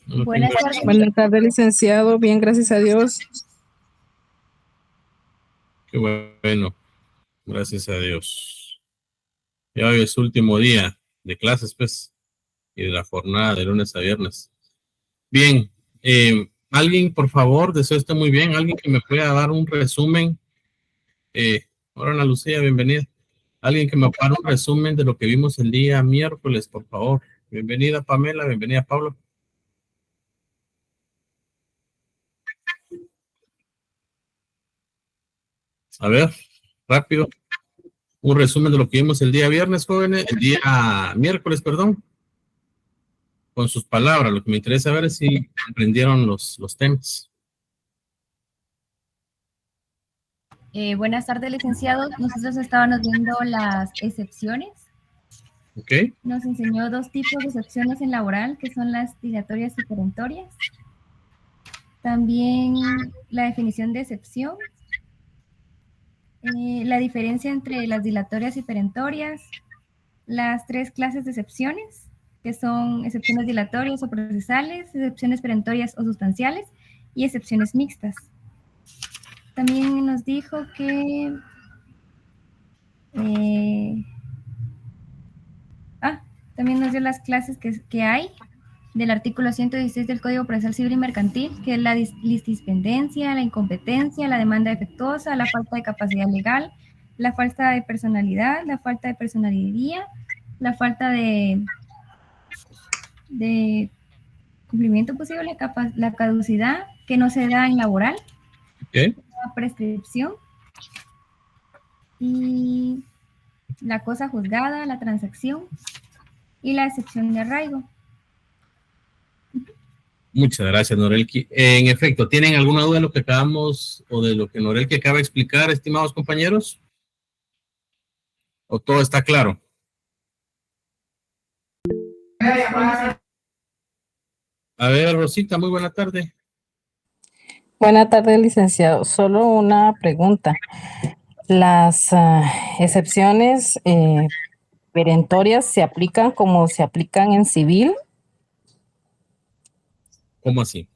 Buenas tardes. Buenas tardes, licenciado. Bien, gracias a Dios. Qué bueno. Gracias a Dios. Ya hoy es su último día de clases, pues, y de la jornada de lunes a viernes. Bien. Alguien, por favor, deseo esté muy bien. Alguien que me pueda dar un resumen. Hola, Ana Lucía, bienvenida. Alguien que me pueda dar un resumen de lo que vimos el día miércoles, por favor. Bienvenida, Pamela. Bienvenida, Pablo. A ver, rápido. Un resumen de lo que vimos el día viernes, jóvenes. El día miércoles, perdón. Con sus palabras. Lo que me interesa ver es si aprendieron los temas. Buenas tardes, licenciado. Nosotros estábamos viendo las excepciones. Ok. Nos enseñó dos tipos de excepciones en laboral, que son las dilatorias y perentorias. También la definición de excepción. La diferencia entre las dilatorias y perentorias. Las tres clases de excepciones, que son excepciones dilatorias o procesales, excepciones perentorias o sustanciales y excepciones mixtas. También nos dijo que también nos dio las clases que hay del artículo 116 del Código Procesal Civil y Mercantil, que es la litispendencia, la incompetencia, la demanda defectuosa, la falta de capacidad legal, la falta de personalidad, la falta de personalidad, la falta de cumplimiento posible, la caducidad que no se da en laboral, Okay. La prescripción y la cosa juzgada, la transacción y la excepción de arraigo. Muchas gracias, Norelki. En efecto, ¿tienen alguna duda de lo que acabamos o de lo que Norelki acaba de explicar, estimados compañeros? ¿O todo está claro? A ver, Rosita, muy buena tarde. Buenas tardes, licenciado. Solo una pregunta. Las excepciones perentorias se aplican como se aplican en civil. ¿Cómo así?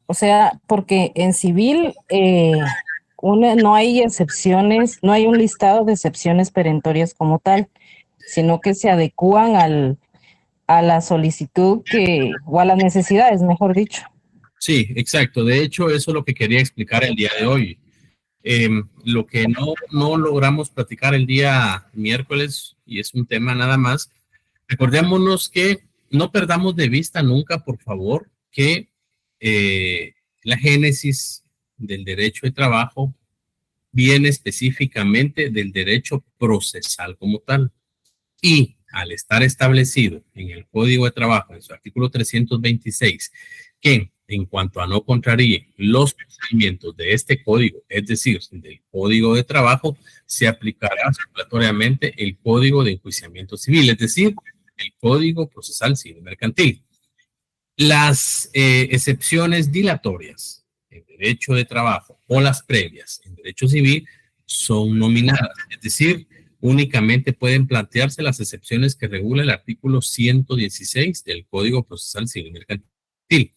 O sea, porque en civil no hay excepciones, no hay un listado de excepciones perentorias como tal, sino que se adecúan a la solicitud o a las necesidades, mejor dicho. Sí, exacto. De hecho, eso es lo que quería explicar el día de hoy. Lo que no logramos platicar el día miércoles, y es un tema nada más, recordémonos que no perdamos de vista nunca, por favor, que la génesis del derecho de trabajo viene específicamente del derecho procesal como tal. Y al estar establecido en el Código de Trabajo, en su artículo 326, que en cuanto a no contraríe los procedimientos de este código, es decir, del Código de Trabajo, se aplicará supletoriamente el Código de Enjuiciamiento Civil, es decir, el Código Procesal Civil Mercantil. Las excepciones dilatorias en derecho de trabajo o las previas en derecho civil son nominadas, es decir, únicamente pueden plantearse las excepciones que regula el artículo 116 del Código Procesal Civil Mercantil.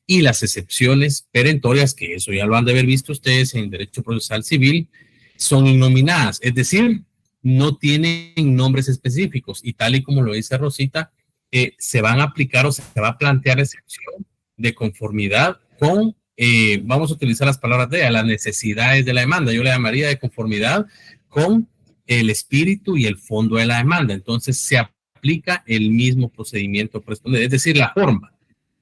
Y las excepciones perentorias, que eso ya lo han de haber visto ustedes en derecho procesal civil, son innominadas, es decir, no tienen nombres específicos y tal y como lo dice Rosita, se van a aplicar o se va a plantear excepción de conformidad con, vamos a utilizar las palabras de las necesidades de la demanda. Yo le llamaría de conformidad con el espíritu y el fondo de la demanda. Entonces se aplica el mismo procedimiento correspondiente, es decir, la forma,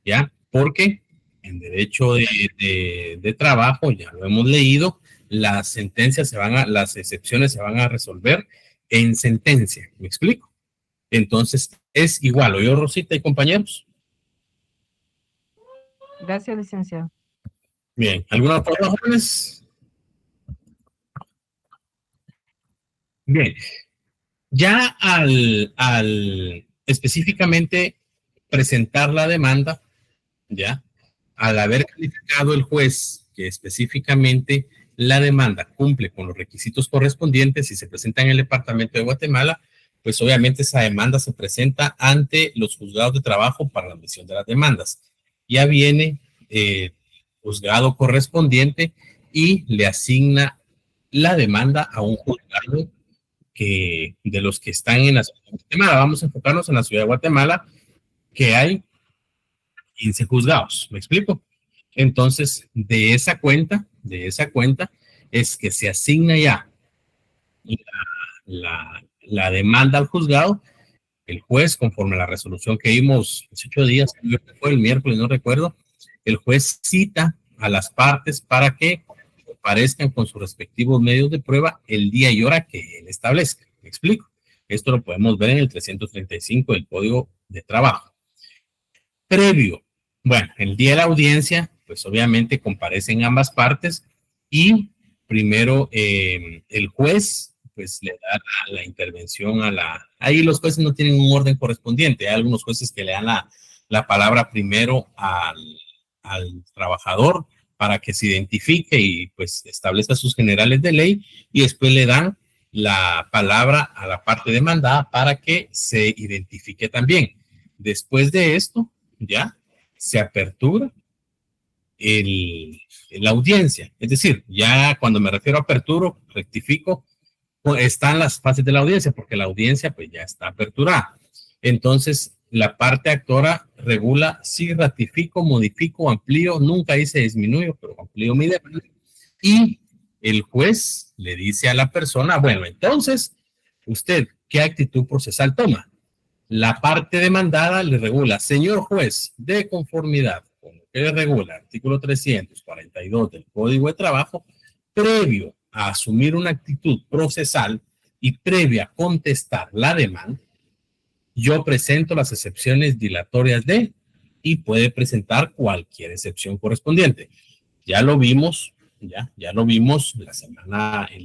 ¿ya? Porque en derecho de trabajo, ya lo hemos leído, las sentencias las excepciones se van a resolver en sentencia. ¿Me explico? Entonces, es igual. ¿Oyó, Rosita y compañeros? Gracias, licenciado. Bien. ¿Alguna otra, jóvenes? Bien. Ya al específicamente presentar la demanda, ya, al haber calificado el juez que específicamente la demanda cumple con los requisitos correspondientes y se presenta en el departamento de Guatemala, pues obviamente esa demanda se presenta ante los juzgados de trabajo para la admisión de las demandas. Ya viene juzgado correspondiente y le asigna la demanda a un juzgado que de los que están en la ciudad de Guatemala. Vamos a enfocarnos en la ciudad de Guatemala, que hay 15 juzgados. ¿Me explico? Entonces, de esa cuenta es que se asigna ya la demanda al juzgado. El juez, conforme a la resolución que vimos hace 8 días, fue el miércoles, no recuerdo, el juez cita a las partes para que aparezcan con sus respectivos medios de prueba el día y hora que él establezca. ¿Me explico? Esto lo podemos ver en el 335 del Código de Trabajo. Previo, bueno, el día de la audiencia, pues obviamente comparecen ambas partes y primero el juez pues le da la intervención ahí los jueces no tienen un orden correspondiente, hay algunos jueces que le dan la palabra primero al trabajador para que se identifique y pues establezca sus generales de ley y después le dan la palabra a la parte demandada para que se identifique también. Después de esto, ya se apertura la audiencia. Es decir, ya cuando me refiero a apertura, rectifico, están las fases de la audiencia, porque la audiencia pues ya está aperturada. Entonces, la parte actora regula si ratifico, modifico, amplío, nunca dice disminuyo, pero amplío mi demanda. Y el juez le dice a la persona, bueno, entonces, ¿usted qué actitud procesal toma? La parte demandada le regula, señor juez, de conformidad con lo que le regula el artículo 342 del Código de Trabajo, previo a asumir una actitud procesal y previa a contestar la demanda, yo presento las excepciones dilatorias de y puede presentar cualquier excepción correspondiente. Ya lo vimos el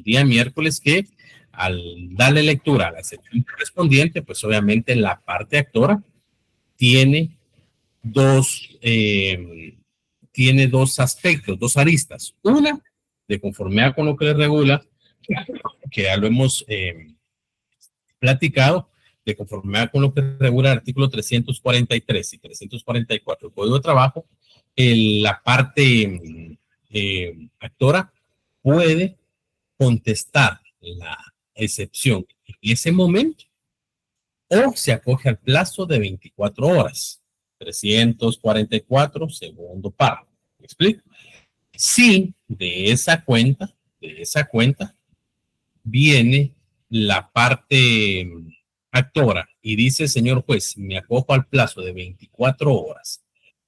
día miércoles que al darle lectura a la excepción correspondiente, pues obviamente la parte actora tiene dos aspectos, dos aristas. Una, de conformidad con lo que le regula, que ya lo hemos platicado, de conformidad con lo que regula el artículo 343 y 344 del Código de Trabajo, la parte actora puede contestar la excepción en ese momento o se acoge al plazo de 24 horas. 344, segundo párrafo. ¿Me explico? Si de esa cuenta viene la parte actora y dice, señor juez, me acojo al plazo de 24 horas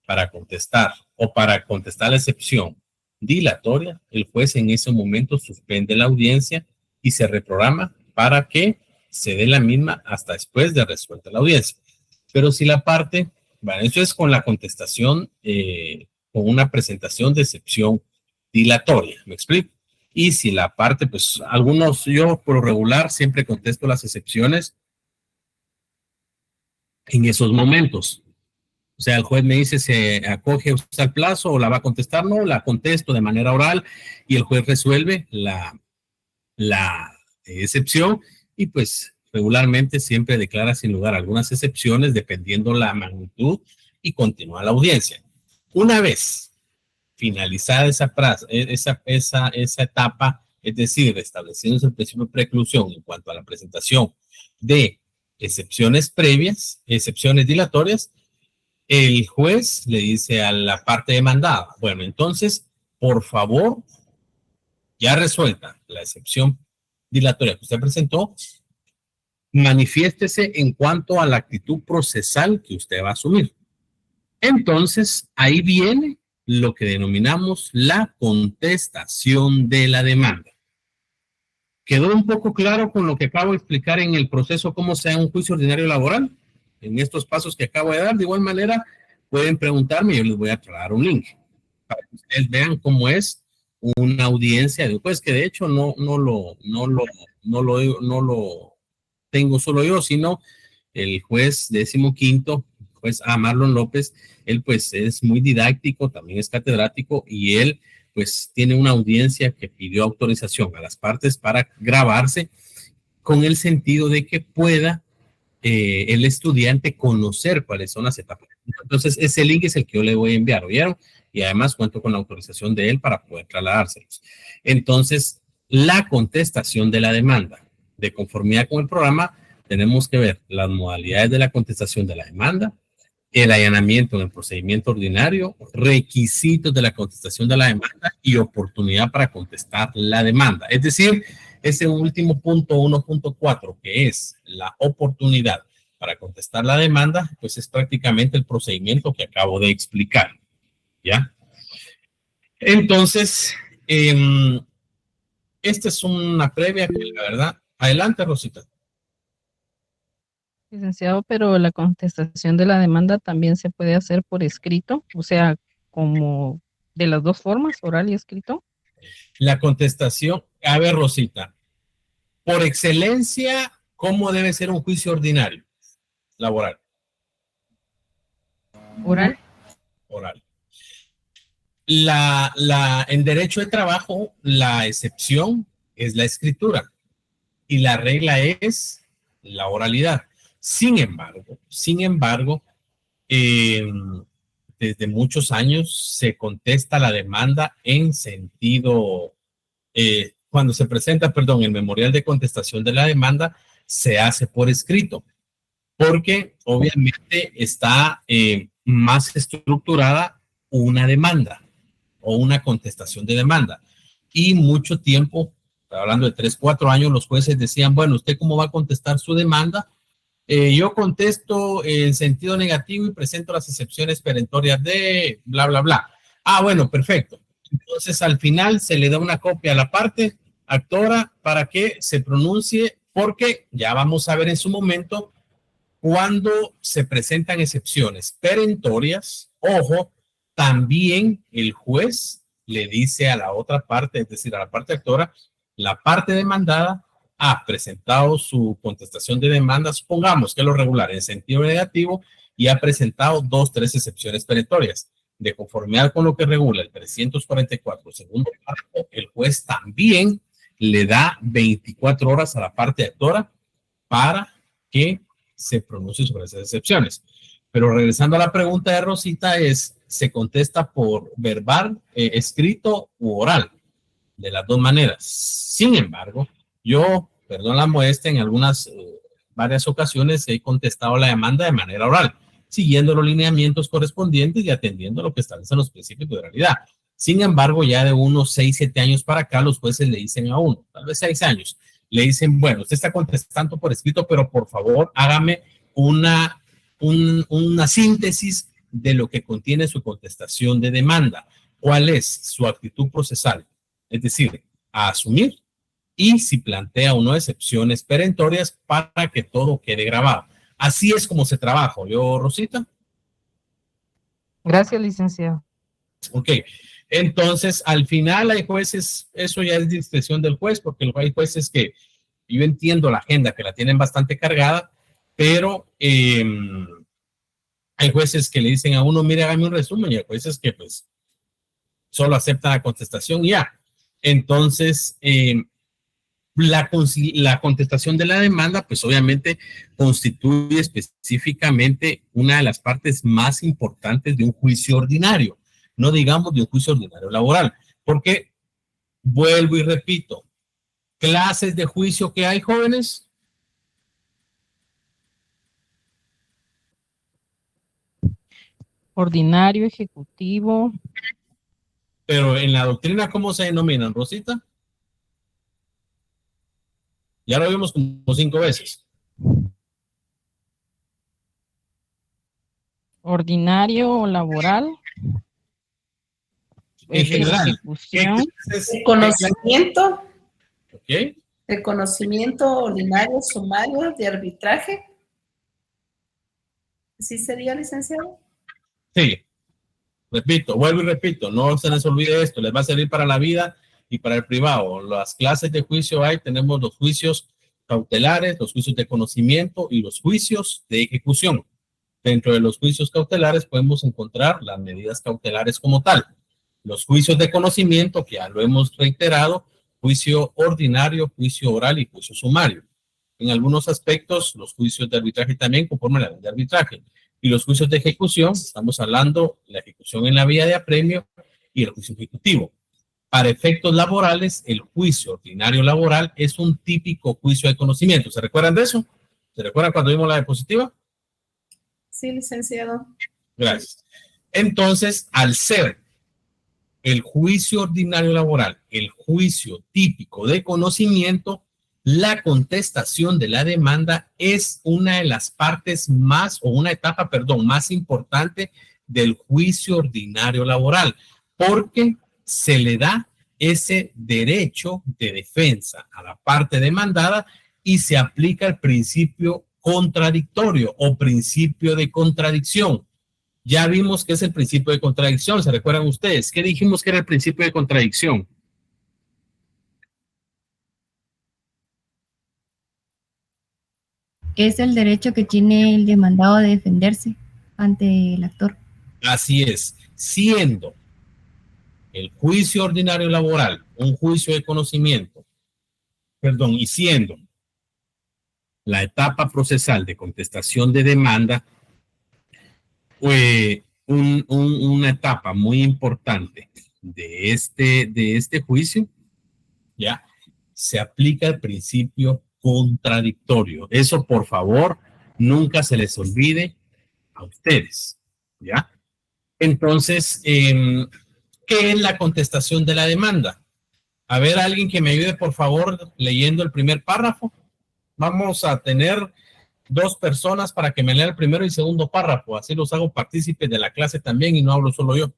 para contestar o para contestar la excepción dilatoria, el juez en ese momento suspende la audiencia y se reprograma para que se dé la misma hasta después de resuelta la audiencia. Pero si la parte, bueno, eso es con la contestación, con una presentación de excepción dilatoria, ¿me explico? Y si la parte, pues yo por lo regular siempre contesto las excepciones en esos momentos. O sea, el juez me dice, ¿se acoge usted al plazo o la va a contestar? No, la contesto de manera oral y el juez resuelve la excepción y pues regularmente siempre declara sin lugar algunas excepciones dependiendo la magnitud y continúa la audiencia. Una vez finalizada esa etapa, es decir, estableciéndose el principio de preclusión en cuanto a la presentación de excepciones previas, excepciones dilatorias, el juez le dice a la parte demandada, bueno, entonces, por favor, ya resuelta la excepción dilatoria que usted presentó, manifiéstese en cuanto a la actitud procesal que usted va a asumir. Entonces, ahí viene lo que denominamos la contestación de la demanda. ¿Quedó un poco claro con lo que acabo de explicar en el proceso cómo se da un juicio ordinario laboral? En estos pasos que acabo de dar, de igual manera, pueden preguntarme, yo les voy a traer un link para que ustedes vean cómo es una audiencia de un juez, que de hecho no lo tengo solo yo, sino el juez 15º, juez Marlon López. Él pues es muy didáctico, también es catedrático y él pues tiene una audiencia que pidió autorización a las partes para grabarse con el sentido de que pueda el estudiante conocer cuáles son las etapas. Entonces, ese link es el que yo le voy a enviar, ¿oyeron? Y además cuento con la autorización de él para poder trasladárselos. Entonces, la contestación de la demanda, de conformidad con el programa, tenemos que ver las modalidades de la contestación de la demanda, el allanamiento en el procedimiento ordinario, requisitos de la contestación de la demanda y oportunidad para contestar la demanda. Es decir, ese último punto 1.4, que es la oportunidad para contestar la demanda, pues es prácticamente el procedimiento que acabo de explicar, ¿ya? Entonces, esta es una previa que la verdad, adelante, Rosita. Licenciado, pero la contestación de la demanda también se puede hacer por escrito, o sea, como de las dos formas, oral y escrito. La contestación, a ver, Rosita, por excelencia, ¿cómo debe ser un juicio ordinario laboral? Oral. Oral. En derecho de trabajo, la excepción es la escritura y la regla es la oralidad. Sin embargo, desde muchos años se contesta la demanda en sentido, cuando se presenta, el memorial de contestación de la demanda, se hace por escrito, porque obviamente está más estructurada una demanda o una contestación de demanda. Y mucho tiempo, hablando de 3, 4 años, los jueces decían, bueno, ¿usted cómo va a contestar su demanda? Yo contesto en sentido negativo y presento las excepciones perentorias de bla, bla, bla. Ah, bueno, perfecto. Entonces, al final se le da una copia a la parte actora para que se pronuncie, porque ya vamos a ver en su momento cuando se presentan excepciones perentorias. Ojo, también el juez le dice a la otra parte, es decir, a la parte actora, la parte demandada ha presentado su contestación de demanda, supongamos que es lo regular en sentido negativo, y ha presentado 2, 3 excepciones perentorias. De conformidad con lo que regula el 344 segundo párrafo, el juez también le da 24 horas a la parte actora para que se pronuncie sobre esas excepciones. Pero regresando a la pregunta de Rosita, se contesta por verbal, escrito u oral, de las dos maneras. Sin embargo, yo, perdón la modestia, en varias ocasiones he contestado la demanda de manera oral, siguiendo los lineamientos correspondientes y atendiendo lo que establecen los principios de oralidad. Sin embargo, ya de unos 6, 7 años para acá, los jueces le dicen a uno, tal vez 6 años, le dicen, bueno, usted está contestando por escrito, pero por favor hágame una síntesis de lo que contiene su contestación de demanda. ¿Cuál es su actitud procesal? Es decir, a asumir, y si plantea o no excepciones perentorias para que todo quede grabado. Así es como se trabaja, ¿yo, Rosita? Gracias, licenciado. Ok, entonces al final hay jueces, eso ya es discreción del juez, porque hay jueces que, yo entiendo la agenda, que la tienen bastante cargada, pero hay jueces que le dicen a uno, mire, hágame un resumen, y hay jueces que pues solo aceptan la contestación y ya. Entonces, la contestación de la demanda, pues obviamente constituye específicamente una de las partes más importantes de un juicio ordinario, no digamos de un juicio ordinario laboral, porque vuelvo y repito, clases de juicio que hay, jóvenes. Ordinario, ejecutivo. Pero en la doctrina, ¿cómo se denominan, Rosita? Ya lo vimos como 5 veces. Ordinario o laboral. En general. El conocimiento. Ok. El conocimiento ordinario, sumario, de arbitraje. ¿Sí sería, licenciado? Sí. Repito, vuelvo y repito, no se les olvide esto, les va a servir para la vida y para el privado. Las clases de juicio tenemos los juicios cautelares, los juicios de conocimiento y los juicios de ejecución. Dentro de los juicios cautelares podemos encontrar las medidas cautelares como tal. Los juicios de conocimiento, que ya lo hemos reiterado, juicio ordinario, juicio oral y juicio sumario. en algunos aspectos, los juicios de arbitraje también conforman la ley de arbitraje. Y los juicios de ejecución, estamos hablando de la ejecución en la vía de apremio y el juicio ejecutivo. Para efectos laborales, el juicio ordinario laboral es un típico juicio de conocimiento. ¿Se recuerdan de eso? ¿Se recuerdan cuando vimos la diapositiva? Sí, licenciado. Gracias. Entonces, al ser el juicio ordinario laboral, el juicio típico de conocimiento, la contestación de la demanda es una de las partes más, o una etapa, perdón, más importante del juicio ordinario laboral, porque se le da ese derecho de defensa a la parte demandada y se aplica el principio contradictorio o principio de contradicción. Ya vimos que es el principio de contradicción, ¿se recuerdan ustedes? ¿Qué dijimos que era el principio de contradicción? Es el derecho que tiene el demandado de defenderse ante el actor. Así es, siendo el juicio ordinario laboral un juicio de conocimiento, perdón, y siendo la etapa procesal de contestación de demanda, una etapa muy importante de este juicio, ya se aplica el principio contradictorio. Eso, por favor, nunca se les olvide a ustedes, ¿ya? Entonces, ¿qué es la contestación de la demanda? A ver, alguien que me ayude, por favor, leyendo el primer párrafo. Vamos a tener 2 personas para que me lean el primero y segundo párrafo. Así los hago partícipes de la clase también y no hablo solo yo.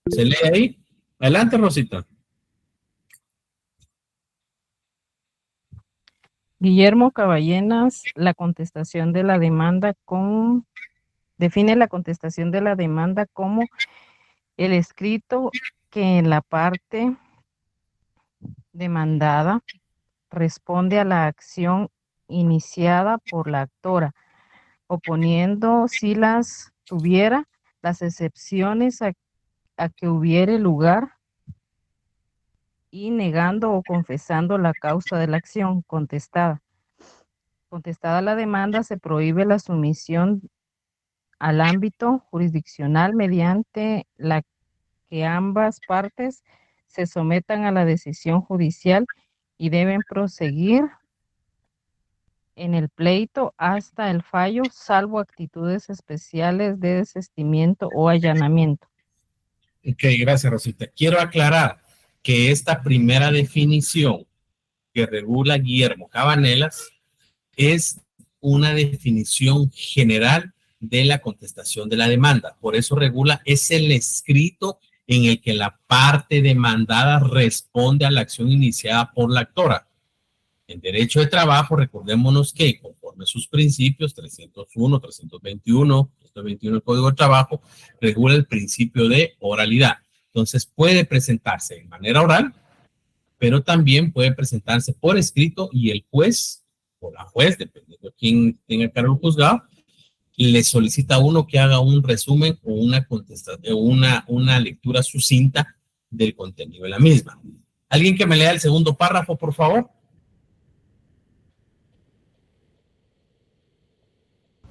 ¿Se lee ahí? Adelante, Rosita. Guillermo Caballenas, la contestación de la demanda define la contestación de la demanda como el escrito que en la parte demandada responde a la acción iniciada por la actora, oponiendo, si las tuviera, las excepciones a que hubiere lugar y negando o confesando la causa de la acción contestada. Contestada la demanda, se prohíbe la sumisión al ámbito jurisdiccional mediante la que ambas partes se sometan a la decisión judicial y deben proseguir en el pleito hasta el fallo, salvo actitudes especiales de desistimiento o allanamiento. Ok, gracias, Rosita. Quiero aclarar que esta primera definición que regula Guillermo Cabanelas es una definición general de la contestación de la demanda. Por eso regula, es el escrito en el que la parte demandada responde a la acción iniciada por la actora. En derecho de trabajo, recordémonos que conforme a sus principios 301, 321, 321 del Código de Trabajo, regula el principio de oralidad. Entonces puede presentarse de manera oral, pero también puede presentarse por escrito y el juez o la juez, dependiendo de quién tenga cargo del juzgado, le solicita a uno que haga un resumen o una lectura sucinta del contenido de la misma. ¿Alguien que me lea el segundo párrafo, por favor?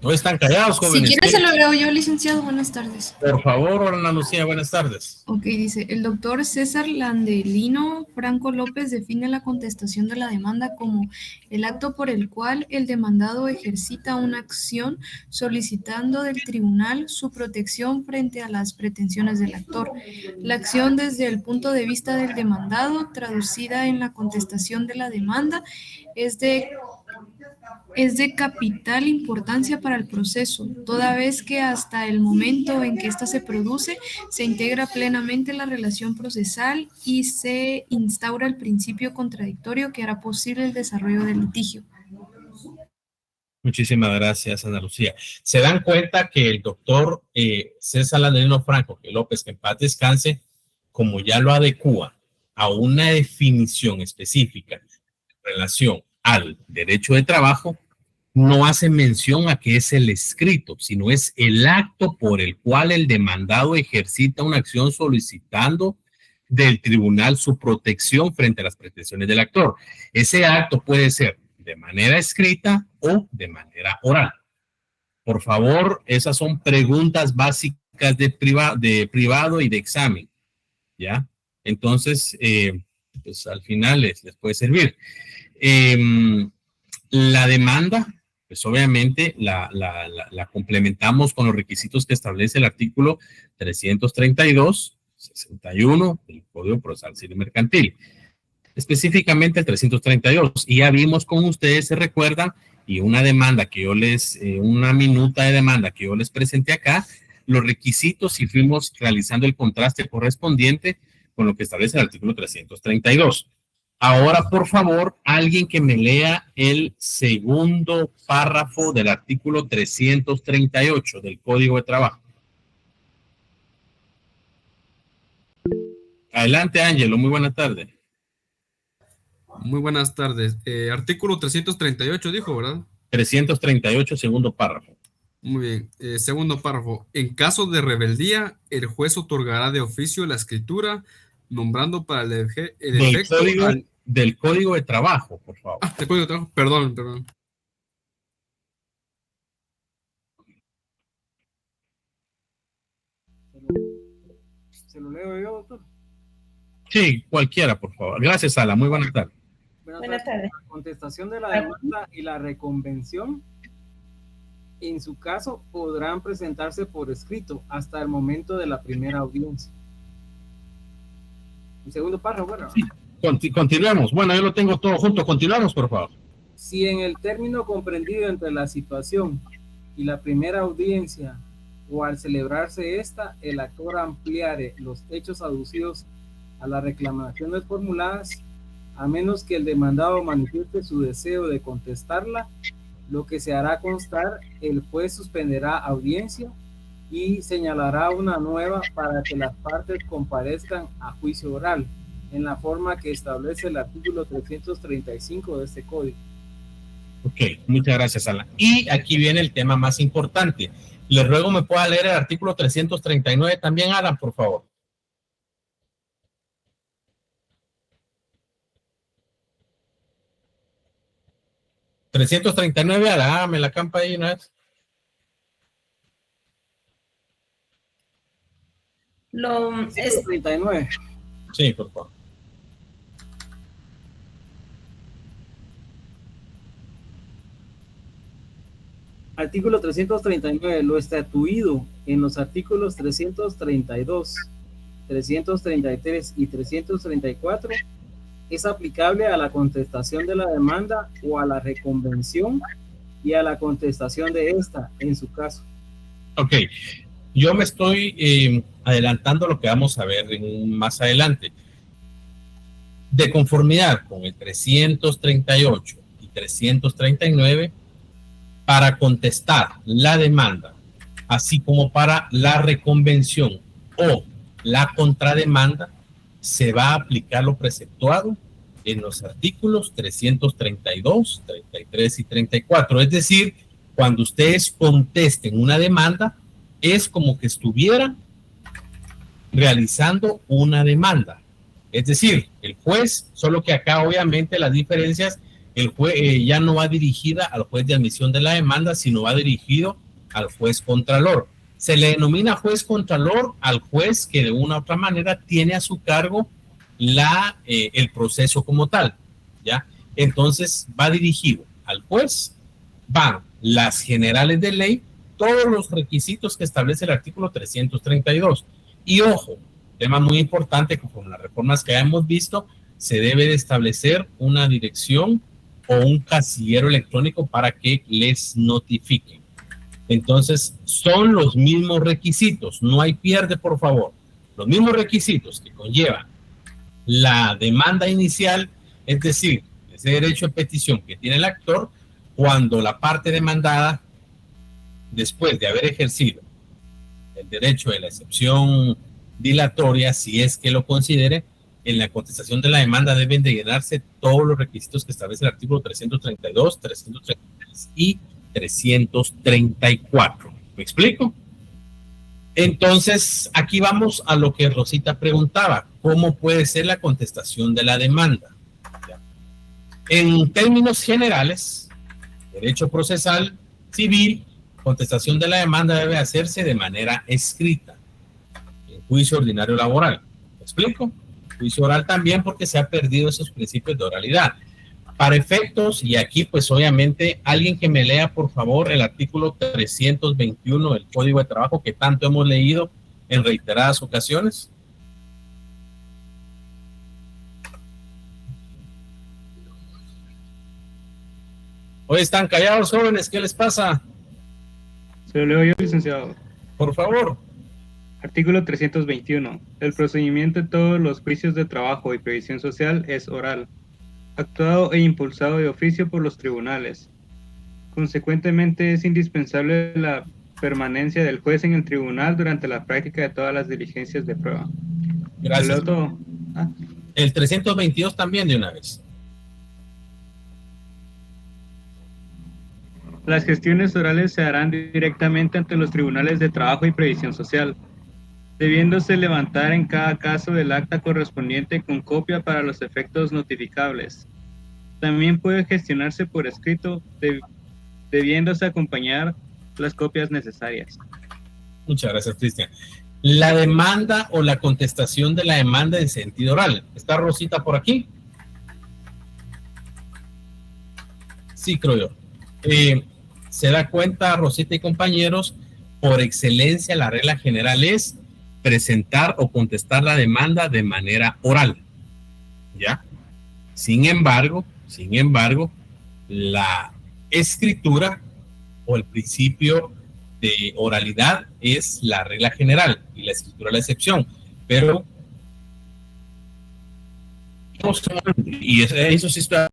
No están callados, jóvenes. Si quiere se lo leo yo, licenciado. Buenas tardes. Por favor, Ana Lucía, buenas tardes. Ok, dice, el doctor César Landelino Franco López define la contestación de la demanda como el acto por el cual el demandado ejercita una acción solicitando del tribunal su protección frente a las pretensiones del actor. La acción desde el punto de vista del demandado, traducida en la contestación de la demanda, es de capital importancia para el proceso, toda vez que hasta el momento en que ésta se produce, se integra plenamente la relación procesal y se instaura el principio contradictorio que hará posible el desarrollo del litigio. Muchísimas gracias, Ana Lucía. Se dan cuenta que el doctor César Landelino Franco López, que en paz descanse, como ya lo adecua a una definición específica en relación al derecho de trabajo, no hace mención a que es el escrito, sino es el acto por el cual el demandado ejercita una acción solicitando del tribunal su protección frente a las pretensiones del actor. Ese acto puede ser de manera escrita o de manera oral. Por favor, esas son preguntas básicas de privado y de examen, ¿ya? Entonces, pues al final les puede servir. La demanda, pues obviamente la complementamos con los requisitos que establece el artículo 332, 61 del Código Procesal Civil Mercantil. Específicamente el 332. Y ya vimos con ustedes, se recuerdan, y una demanda que yo una minuta de demanda que yo les presenté acá, los requisitos y fuimos realizando el contraste correspondiente con lo que establece el artículo 332. Ahora, por favor, alguien que me lea el segundo párrafo del artículo 338 del Código de Trabajo. Adelante, Ángelo, muy buena tarde. Muy buenas tardes. Artículo 338 dijo, ¿verdad? 338, segundo párrafo. Muy bien. Segundo párrafo. En caso de rebeldía, el juez otorgará de oficio la escritura, nombrando para el efecto... Del Código de Trabajo, por favor. Del Código de Trabajo. Perdón. ¿Se lo leo yo, doctor? Sí, cualquiera, por favor. Gracias, Ala. Muy buenas tardes. Buenas tardes. La contestación de la demanda y la reconvención, en su caso, podrán presentarse por escrito hasta el momento de la primera audiencia. El segundo párrafo, bueno. Continuemos. Bueno, yo lo tengo todo junto. Continuamos, por favor. Si en el término comprendido entre la situación y la primera audiencia o al celebrarse esta, el actor ampliare los hechos aducidos a las reclamaciones formuladas, a menos que el demandado manifieste su deseo de contestarla, lo que se hará constar, el juez suspenderá audiencia y señalará una nueva para que las partes comparezcan a juicio oral, en la forma que establece el artículo 335 de este código. Ok, muchas gracias, Alan. Y aquí viene el tema más importante. Les ruego me pueda leer el artículo 339 también, Alan, por favor. $339, Alan, me la campa ahí una vez. Es 39. Sí, por favor. Artículo 339. Lo estatuido en los artículos 332, 333 y 334 es aplicable a la contestación de la demanda o a la reconvención y a la contestación de esta, en su caso. Ok, yo me estoy adelantando lo que vamos a ver más adelante. De conformidad con el 338 y 339, para contestar la demanda, así como para la reconvención o la contrademanda, se va a aplicar lo preceptuado en los artículos 332, 33 y 34. Es decir, cuando ustedes contesten una demanda, es como que estuvieran realizando una demanda. Es decir, el juez, solo que acá obviamente las diferencias, el juez ya no va dirigida al juez de admisión de la demanda, sino va dirigido al juez contralor. Se le denomina juez contralor al juez que de una u otra manera tiene a su cargo el proceso como tal, ¿ya? Entonces va dirigido al juez, van las generales de ley, todos los requisitos que establece el artículo 332. Y ojo, tema muy importante, que con las reformas que hemos visto, se debe de establecer una dirección o un casillero electrónico para que les notifiquen. Entonces, son los mismos requisitos, no hay pierde, por favor. Los mismos requisitos que conllevan la demanda inicial, es decir, ese derecho de petición que tiene el actor, cuando la parte demandada, después de haber ejercido el derecho de la excepción dilatoria, si es que lo considere, en la contestación de la demanda deben de llenarse todos los requisitos que establece el artículo 332, 333 y 334. ¿Me explico? Entonces, aquí vamos a lo que Rosita preguntaba, ¿cómo puede ser la contestación de la demanda? En términos generales, derecho procesal civil, contestación de la demanda debe hacerse de manera escrita, en juicio ordinario laboral. ¿Me explico? Juicio oral también, porque se ha perdido esos principios de oralidad. Para efectos, y aquí pues obviamente alguien que me lea por favor el artículo 321 del Código de Trabajo que tanto hemos leído en reiteradas ocasiones. Hoy están callados, jóvenes, ¿qué les pasa? Se lo leo yo, licenciado. Por favor. Artículo 321. El procedimiento de todos los juicios de trabajo y previsión social es oral, actuado e impulsado de oficio por los tribunales. Consecuentemente, es indispensable la permanencia del juez en el tribunal durante la práctica de todas las diligencias de prueba. Gracias. ¿Ah? El 322 también de una vez. Las gestiones orales se harán directamente ante los tribunales de trabajo y previsión social, debiéndose levantar en cada caso el acta correspondiente con copia para los efectos notificables. También puede gestionarse por escrito, debiéndose acompañar las copias necesarias. Muchas gracias, Cristian. La demanda o la contestación de la demanda en sentido oral. ¿Está Rosita por aquí? Sí, creo yo. Se da cuenta, Rosita y compañeros, por excelencia la regla general es presentar o contestar la demanda de manera oral. ¿Ya? Sin embargo, la escritura o el principio de oralidad es la regla general y la escritura la excepción. Pero y eso sí está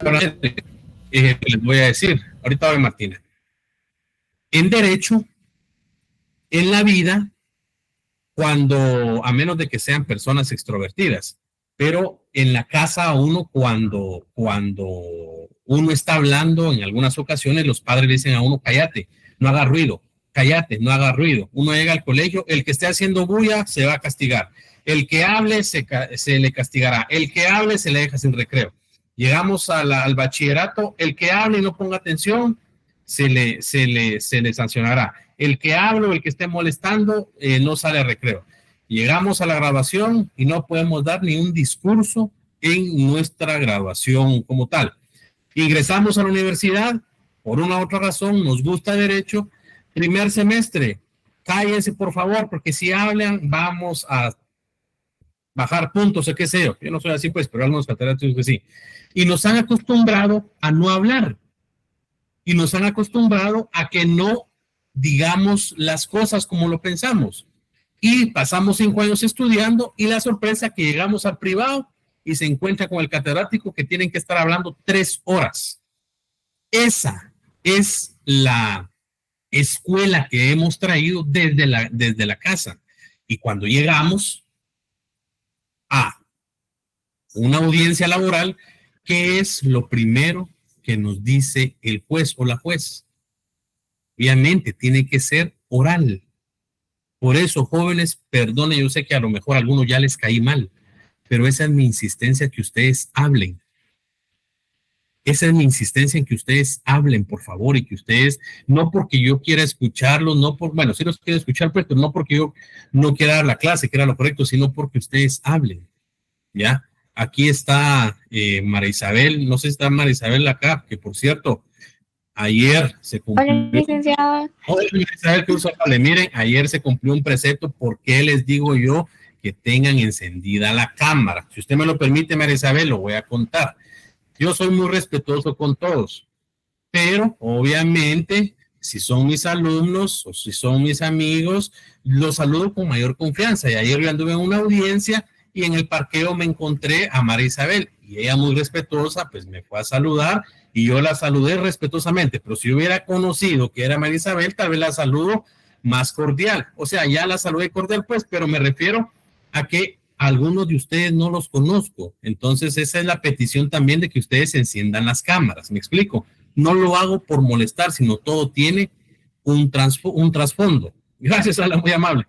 les voy a decir. Ahorita va Martina. En derecho, en la vida, cuando, a menos de que sean personas extrovertidas, pero en la casa cuando uno está hablando, en algunas ocasiones los padres le dicen a uno, cállate, no haga ruido, cállate, no haga ruido. Uno llega al colegio, el que esté haciendo bulla se va a castigar, el que hable se le castigará, el que hable se le deja sin recreo. Llegamos al bachillerato, el que hable y no ponga atención, se le sancionará. El que hable o el que esté molestando, no sale a recreo. Llegamos a la graduación y no podemos dar ni un discurso en nuestra graduación como tal. Ingresamos a la universidad, por una u otra razón, nos gusta derecho, primer semestre, cállense por favor, porque si hablan vamos a bajar puntos o qué sé yo. Yo no soy así pues, pero algunos catedráticos que sí. Y nos han acostumbrado a no hablar. Y nos han acostumbrado a que no digamos las cosas como lo pensamos. Y pasamos 5 años estudiando y la sorpresa que llegamos al privado y se encuentra con el catedrático que tienen que estar hablando 3 horas. Esa es la escuela que hemos traído desde la casa. Y cuando llegamos a una audiencia laboral, ¿qué es lo primero que nos dice el juez o la juez? Obviamente tiene que ser oral. Por eso, jóvenes, perdone, yo sé que a lo mejor a algunos ya les caí mal, pero esa es mi insistencia, que ustedes hablen. Esa es mi insistencia en que ustedes hablen, por favor, y que ustedes, no porque yo quiera escucharlos, bueno, sí los quiero escuchar, pero no porque yo no quiera dar la clase, que era lo correcto, sino porque ustedes hablen, ¿ya? Aquí está María Isabel, no sé si está María Isabel acá, que por cierto, ayer se cumplió. Hola, licenciada. Hola, María Isabel, que uso, miren, ayer se cumplió un precepto. ¿Por qué les digo yo que tengan encendida la cámara? Si usted me lo permite, María Isabel, lo voy a contar. Yo soy muy respetuoso con todos, pero obviamente si son mis alumnos o si son mis amigos, los saludo con mayor confianza. Y ayer yo anduve en una audiencia y en el parqueo me encontré a María Isabel y ella muy respetuosa, pues me fue a saludar y yo la saludé respetuosamente, pero si hubiera conocido que era María Isabel, tal vez la saludo más cordial. O sea, ya la saludé cordial, pues, pero me refiero a que algunos de ustedes no los conozco. Entonces, esa es la petición también de que ustedes enciendan las cámaras. ¿Me explico? No lo hago por molestar, sino todo tiene un trasfondo. Gracias, Ala, muy amable.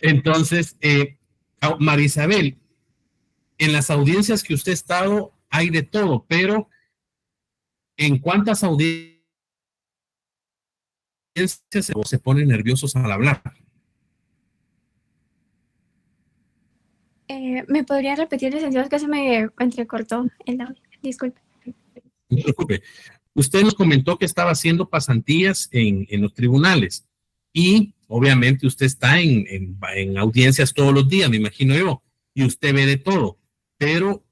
Entonces, Marisabel, en las audiencias que usted ha estado hay de todo, pero ¿en cuántas audiencias se ponen nerviosos al hablar? ¿Me podría repetir, licenciado? Es que se me entrecortó el audio. Disculpe. No se preocupe. Usted nos comentó que estaba haciendo pasantías en los tribunales y obviamente usted está en audiencias todos los días, me imagino yo, y usted ve de todo, pero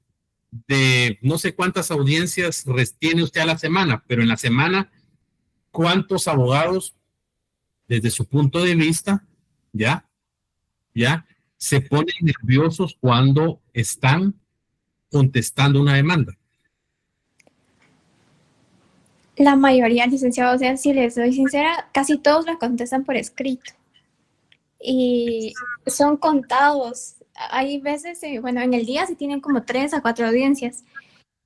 de no sé cuántas audiencias tiene usted a la semana, pero en la semana, ¿cuántos abogados, desde su punto de vista, ya, se ponen nerviosos cuando están contestando una demanda? La mayoría, licenciado, o sea, si les soy sincera, casi todos la contestan por escrito. Y son contados. Hay veces, bueno, en el día se tienen como 3 a 4 audiencias.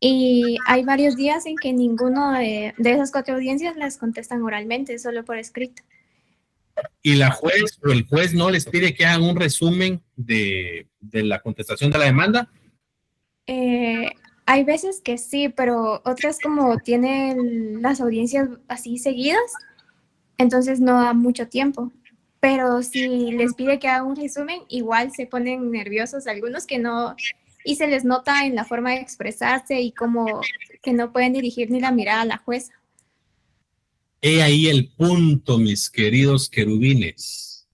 Y hay varios días en que ninguno de esas 4 audiencias las contestan oralmente, solo por escrito. ¿Y la juez o el juez no les pide que hagan un resumen de la contestación de la demanda? Hay veces que sí, pero otras como tienen las audiencias así seguidas, entonces no da mucho tiempo. Pero si les pide que hagan un resumen, igual se ponen nerviosos algunos que no, y se les nota en la forma de expresarse y como que no pueden dirigir ni la mirada a la jueza. He ahí el punto, mis queridos querubines.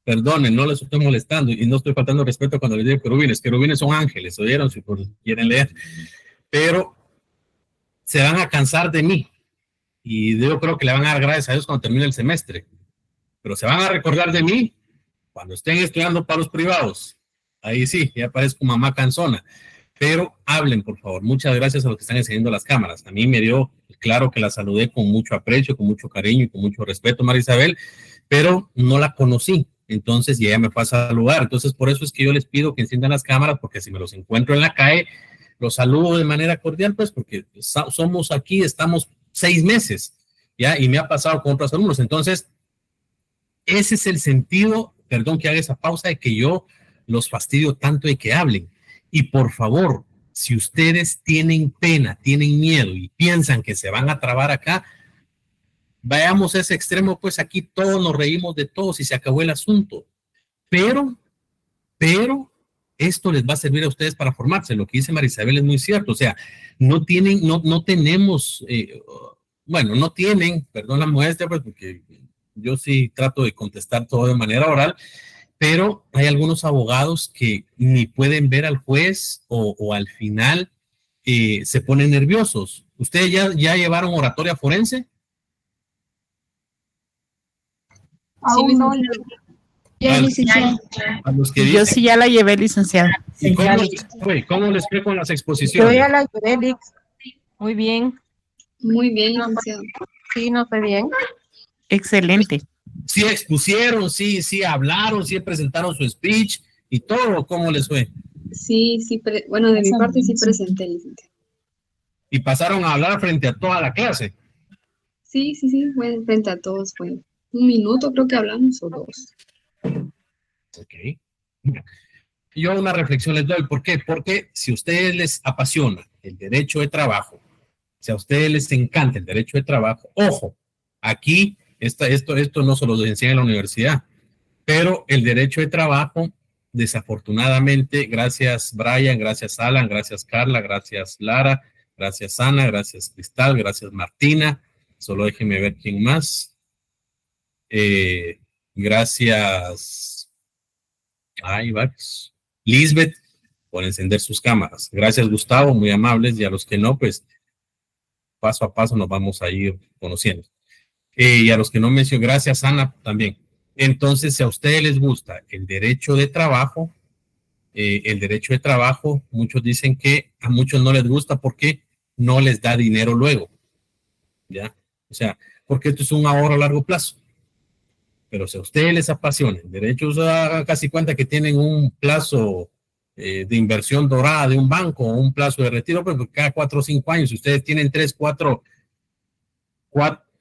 Perdonen, no les estoy molestando y no estoy faltando respeto cuando les digo querubines. Querubines son ángeles, ¿oyeron? Si quieren leer. Pero se van a cansar de mí. Y yo creo que le van a dar gracias a Dios cuando termine el semestre. Pero se van a recordar de mí cuando estén estudiando paros privados. Ahí sí, ya parezco mamá cansona. Pero hablen, por favor. Muchas gracias a los que están encendiendo las cámaras. A mí me dio claro que la saludé con mucho aprecio, con mucho cariño y con mucho respeto, Marisabel, pero no la conocí. Entonces, y ella me fue a saludar. Entonces, por eso es que yo les pido que enciendan las cámaras, porque si me los encuentro en la calle, los saludo de manera cordial, pues, porque somos aquí, estamos 6 meses, ¿ya? Y me ha pasado con otros alumnos. Entonces, ese es el sentido, perdón que haga esa pausa, de que yo los fastidio tanto de que hablen. Y por favor, si ustedes tienen pena, tienen miedo y piensan que se van a trabar acá, vayamos a ese extremo, pues aquí todos nos reímos de todos y se acabó el asunto. Pero esto les va a servir a ustedes para formarse. Lo que dice Marisabel es muy cierto. O sea, no tenemos, no tienen, perdón la modestia, pues porque yo sí trato de contestar todo de manera oral, pero hay algunos abogados que ni pueden ver al juez o al final se ponen nerviosos. ¿Ustedes ya llevaron oratoria forense? Aún no. Yo sí ya la llevé, licenciado. ¿Y cómo les fue con las exposiciones? Yo ya la llevé, Lix. Muy bien. Muy bien, licenciado. Sí, no fue bien. Excelente. Sí expusieron, sí hablaron, sí presentaron su speech y todo. ¿Cómo les fue? Sí, bueno, de mi parte sí presenté, licenciado. Y pasaron a hablar frente a toda la clase. Sí, bueno, frente a todos fue 1 minuto, creo que hablamos, o 2. Ok. Yo una reflexión les doy. ¿Por qué? Porque si a ustedes les apasiona el derecho de trabajo, si a ustedes les encanta el derecho de trabajo, ojo, aquí esto no se lo enseña en la universidad, pero el derecho de trabajo, desafortunadamente, gracias Brian, gracias Alan, gracias Carla, gracias Lara, gracias Ana, gracias Cristal, gracias Martina, solo déjenme ver quién más. Gracias Lisbeth por encender sus cámaras. Gracias Gustavo, muy amables, y a los que no, pues paso a paso nos vamos a ir conociendo. Y a los que no mencioné, gracias Ana también. Entonces, si a ustedes les gusta el derecho de trabajo, muchos dicen que a muchos no les gusta porque no les da dinero luego, ¿ya? O sea, porque esto es un ahorro a largo plazo. Pero si a ustedes les apasiona el derecho, hagan casi cuenta que tienen un plazo de inversión dorada de un banco o un plazo de retiro, pues cada 4 o 5 años, si ustedes tienen 3, 4,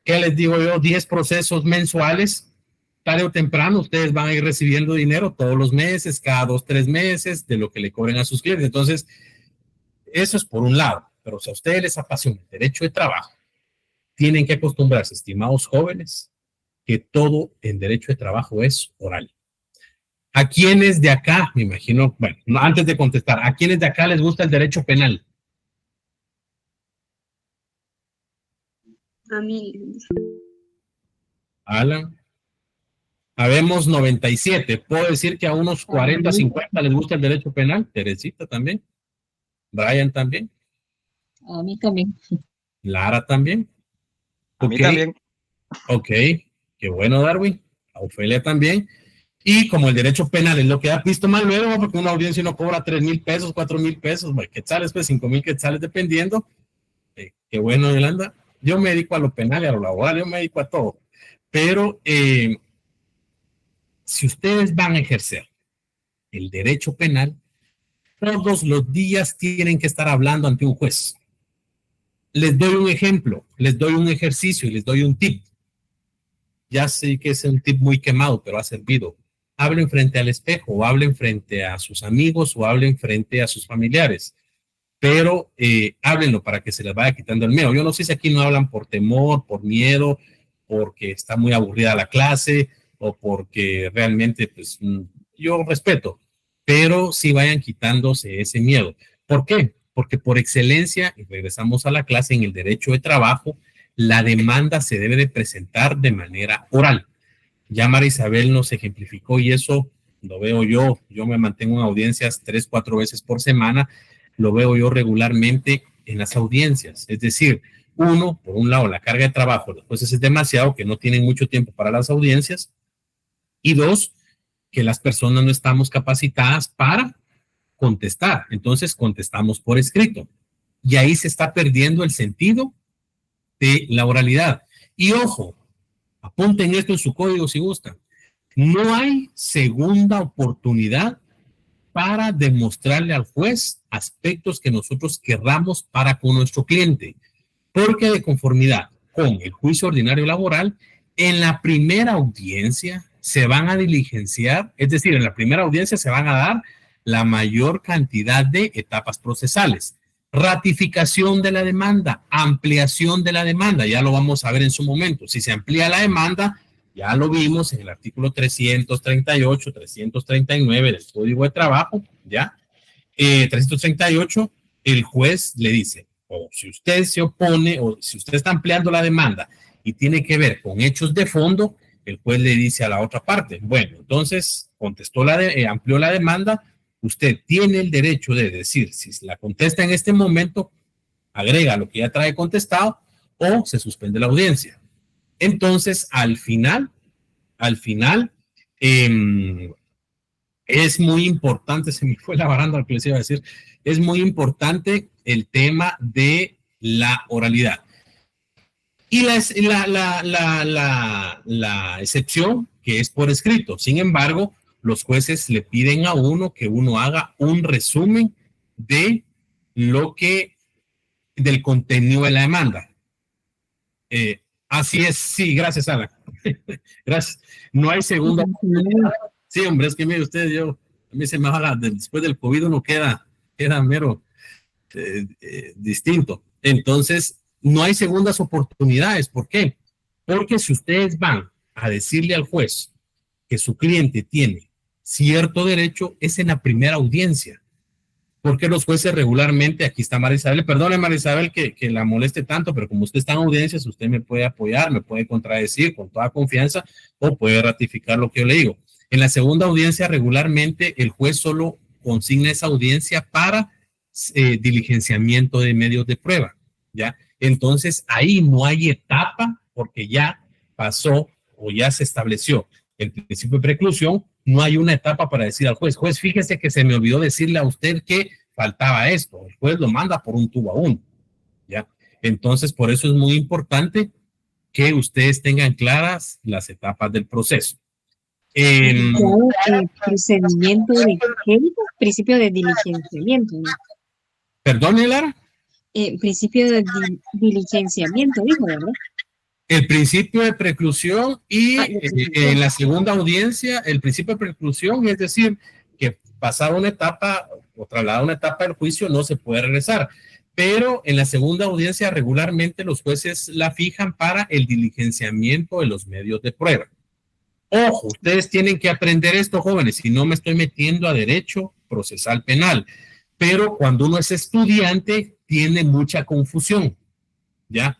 ¿qué les digo yo? 10 procesos mensuales, tarde o temprano ustedes van a ir recibiendo dinero todos los meses, cada 2, 3 meses, de lo que le cobren a sus clientes. Entonces, eso es por un lado, pero si a ustedes les apasiona el derecho de trabajo, tienen que acostumbrarse, estimados jóvenes, que todo en derecho de trabajo es oral. ¿A quiénes de acá, me imagino, bueno, antes de contestar, ¿a quiénes de acá les gusta el derecho penal? A mí. Alan. Habemos 97. ¿Puedo decir que a unos 40, 50 les gusta el derecho penal? Teresita también. Brian también. A mí también. Lara también. A mí también. Ok, qué bueno, Darwin. A Ofelia también. Y como el derecho penal es lo que ha visto más luego, porque una audiencia no cobra 3,000 pesos, 4,000 pesos, quetzales, pues 5,000 quetzales, dependiendo. Qué bueno, Yolanda. Yo me dedico a lo penal y a lo laboral, yo me dedico a todo. Pero si ustedes van a ejercer el derecho penal, todos los días tienen que estar hablando ante un juez. Les doy un ejemplo, les doy un ejercicio y les doy un tip. Ya sé que es un tip muy quemado, pero ha servido. Hablen frente al espejo, o hablen frente a sus amigos, o hablen frente a sus familiares. Pero háblenlo para que se les vaya quitando el miedo. Yo no sé si aquí no hablan por temor, por miedo, porque está muy aburrida la clase, o porque realmente, pues, yo respeto, pero sí vayan quitándose ese miedo. ¿Por qué? Porque por excelencia, y regresamos a la clase, en el derecho de trabajo, la demanda se debe de presentar de manera oral. Ya María Isabel nos ejemplificó y eso lo veo yo. Yo me mantengo en audiencias 3, 4 veces por semana. Lo veo yo regularmente en las audiencias. Es decir, uno, por un lado, la carga de trabajo, los jueces es demasiado, que no tienen mucho tiempo para las audiencias. Y dos, que las personas no estamos capacitadas para contestar. Entonces, contestamos por escrito. Y ahí se está perdiendo el sentido de la oralidad. Y ojo, apunten esto en su código si gustan. No hay segunda oportunidad para demostrarle al juez aspectos que nosotros querramos para con nuestro cliente. Porque de conformidad con el juicio ordinario laboral, en la primera audiencia se van a diligenciar, es decir, en la primera audiencia se van a dar la mayor cantidad de etapas procesales. Ratificación de la demanda, ampliación de la demanda, ya lo vamos a ver en su momento. Si se amplía la demanda, ya lo vimos en el artículo 338, 339 del Código de Trabajo, ¿ya? 338, el juez le dice, o si usted se opone, o si usted está ampliando la demanda y tiene que ver con hechos de fondo, el juez le dice a la otra parte, bueno, entonces amplió la demanda, usted tiene el derecho de decir, si la contesta en este momento, agrega lo que ya trae contestado o se suspende la audiencia. Entonces, al final, es muy importante, se me fue la baranda lo que les iba a decir, es muy importante el tema de la oralidad. Y la excepción, que es por escrito. Sin embargo, los jueces le piden a uno que uno haga un resumen de del contenido de la demanda. Así es, sí, gracias, Ana. Gracias. No hay segunda oportunidad. Sí, hombre, es que mire usted, a mí se me baja, después del COVID uno queda mero distinto. Entonces, no hay segundas oportunidades. ¿Por qué? Porque si ustedes van a decirle al juez que su cliente tiene cierto derecho, es en la primera audiencia. Porque los jueces regularmente, aquí está María Isabel, perdone María Isabel que la moleste tanto, pero como usted está en audiencias, usted me puede apoyar, me puede contradecir con toda confianza o puede ratificar lo que yo le digo. En la segunda audiencia, regularmente, el juez solo consigna esa audiencia para diligenciamiento de medios de prueba, ¿ya? Entonces, ahí no hay etapa porque ya pasó o ya se estableció el principio de preclusión, no hay una etapa para decir al juez, fíjese que se me olvidó decirle a usted que faltaba esto. El juez lo manda por un tubo a uno, ¿ya? Entonces, por eso es muy importante que ustedes tengan claras las etapas del proceso. Procedimiento de principio de diligenciamiento, ¿no? Perdone, Lara. Principio de diligenciamiento, dijo, ¿verdad? El principio de preclusión y en la segunda audiencia, el principio de preclusión, es decir, que pasada una etapa o trasladada una etapa del juicio no se puede regresar. Pero en la segunda audiencia regularmente los jueces la fijan para el diligenciamiento de los medios de prueba. Ojo, ustedes tienen que aprender esto, jóvenes, si no me estoy metiendo a derecho procesal penal. Pero cuando uno es estudiante, tiene mucha confusión, ¿ya?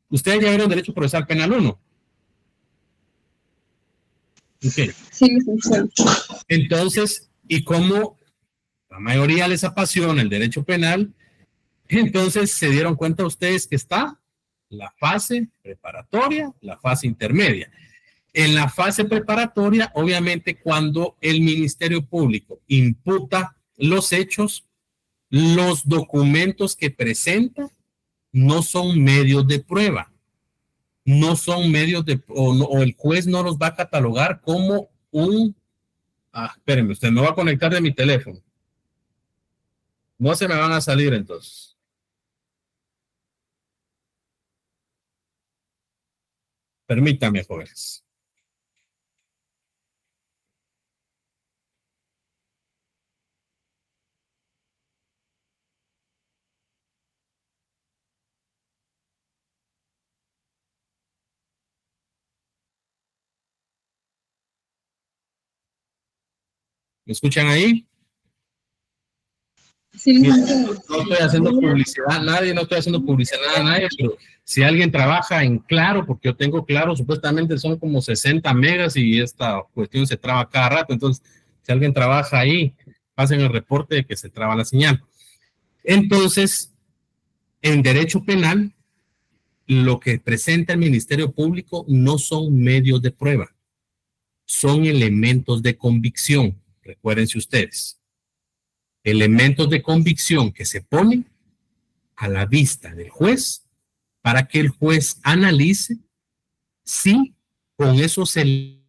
¿Ustedes ya vieron derecho procesal penal 1? Okay. Sí, sí. Entonces, y como la mayoría les apasiona el derecho penal, entonces se dieron cuenta ustedes que está la fase preparatoria, la fase intermedia. En la fase preparatoria, obviamente, cuando el Ministerio Público imputa los hechos, los documentos que presenta no son medios de prueba. No son medios de, o el juez no los va a catalogar como un... espérenme, usted me va a conectar de mi teléfono. No se me van a salir entonces. Permítame, jóvenes. ¿Me escuchan ahí? Sí. Mira, no estoy haciendo publicidad a nadie, no estoy haciendo publicidad a nadie, pero si alguien trabaja en Claro, porque yo tengo Claro, supuestamente son como 60 megas y esta cuestión se traba cada rato, entonces si alguien trabaja ahí, pasen el reporte de que se traba la señal. Entonces, en derecho penal, lo que presenta el Ministerio Público no son medios de prueba, son elementos de convicción. Recuérdense ustedes, elementos de convicción que se ponen a la vista del juez para que el juez analice si con esos elementos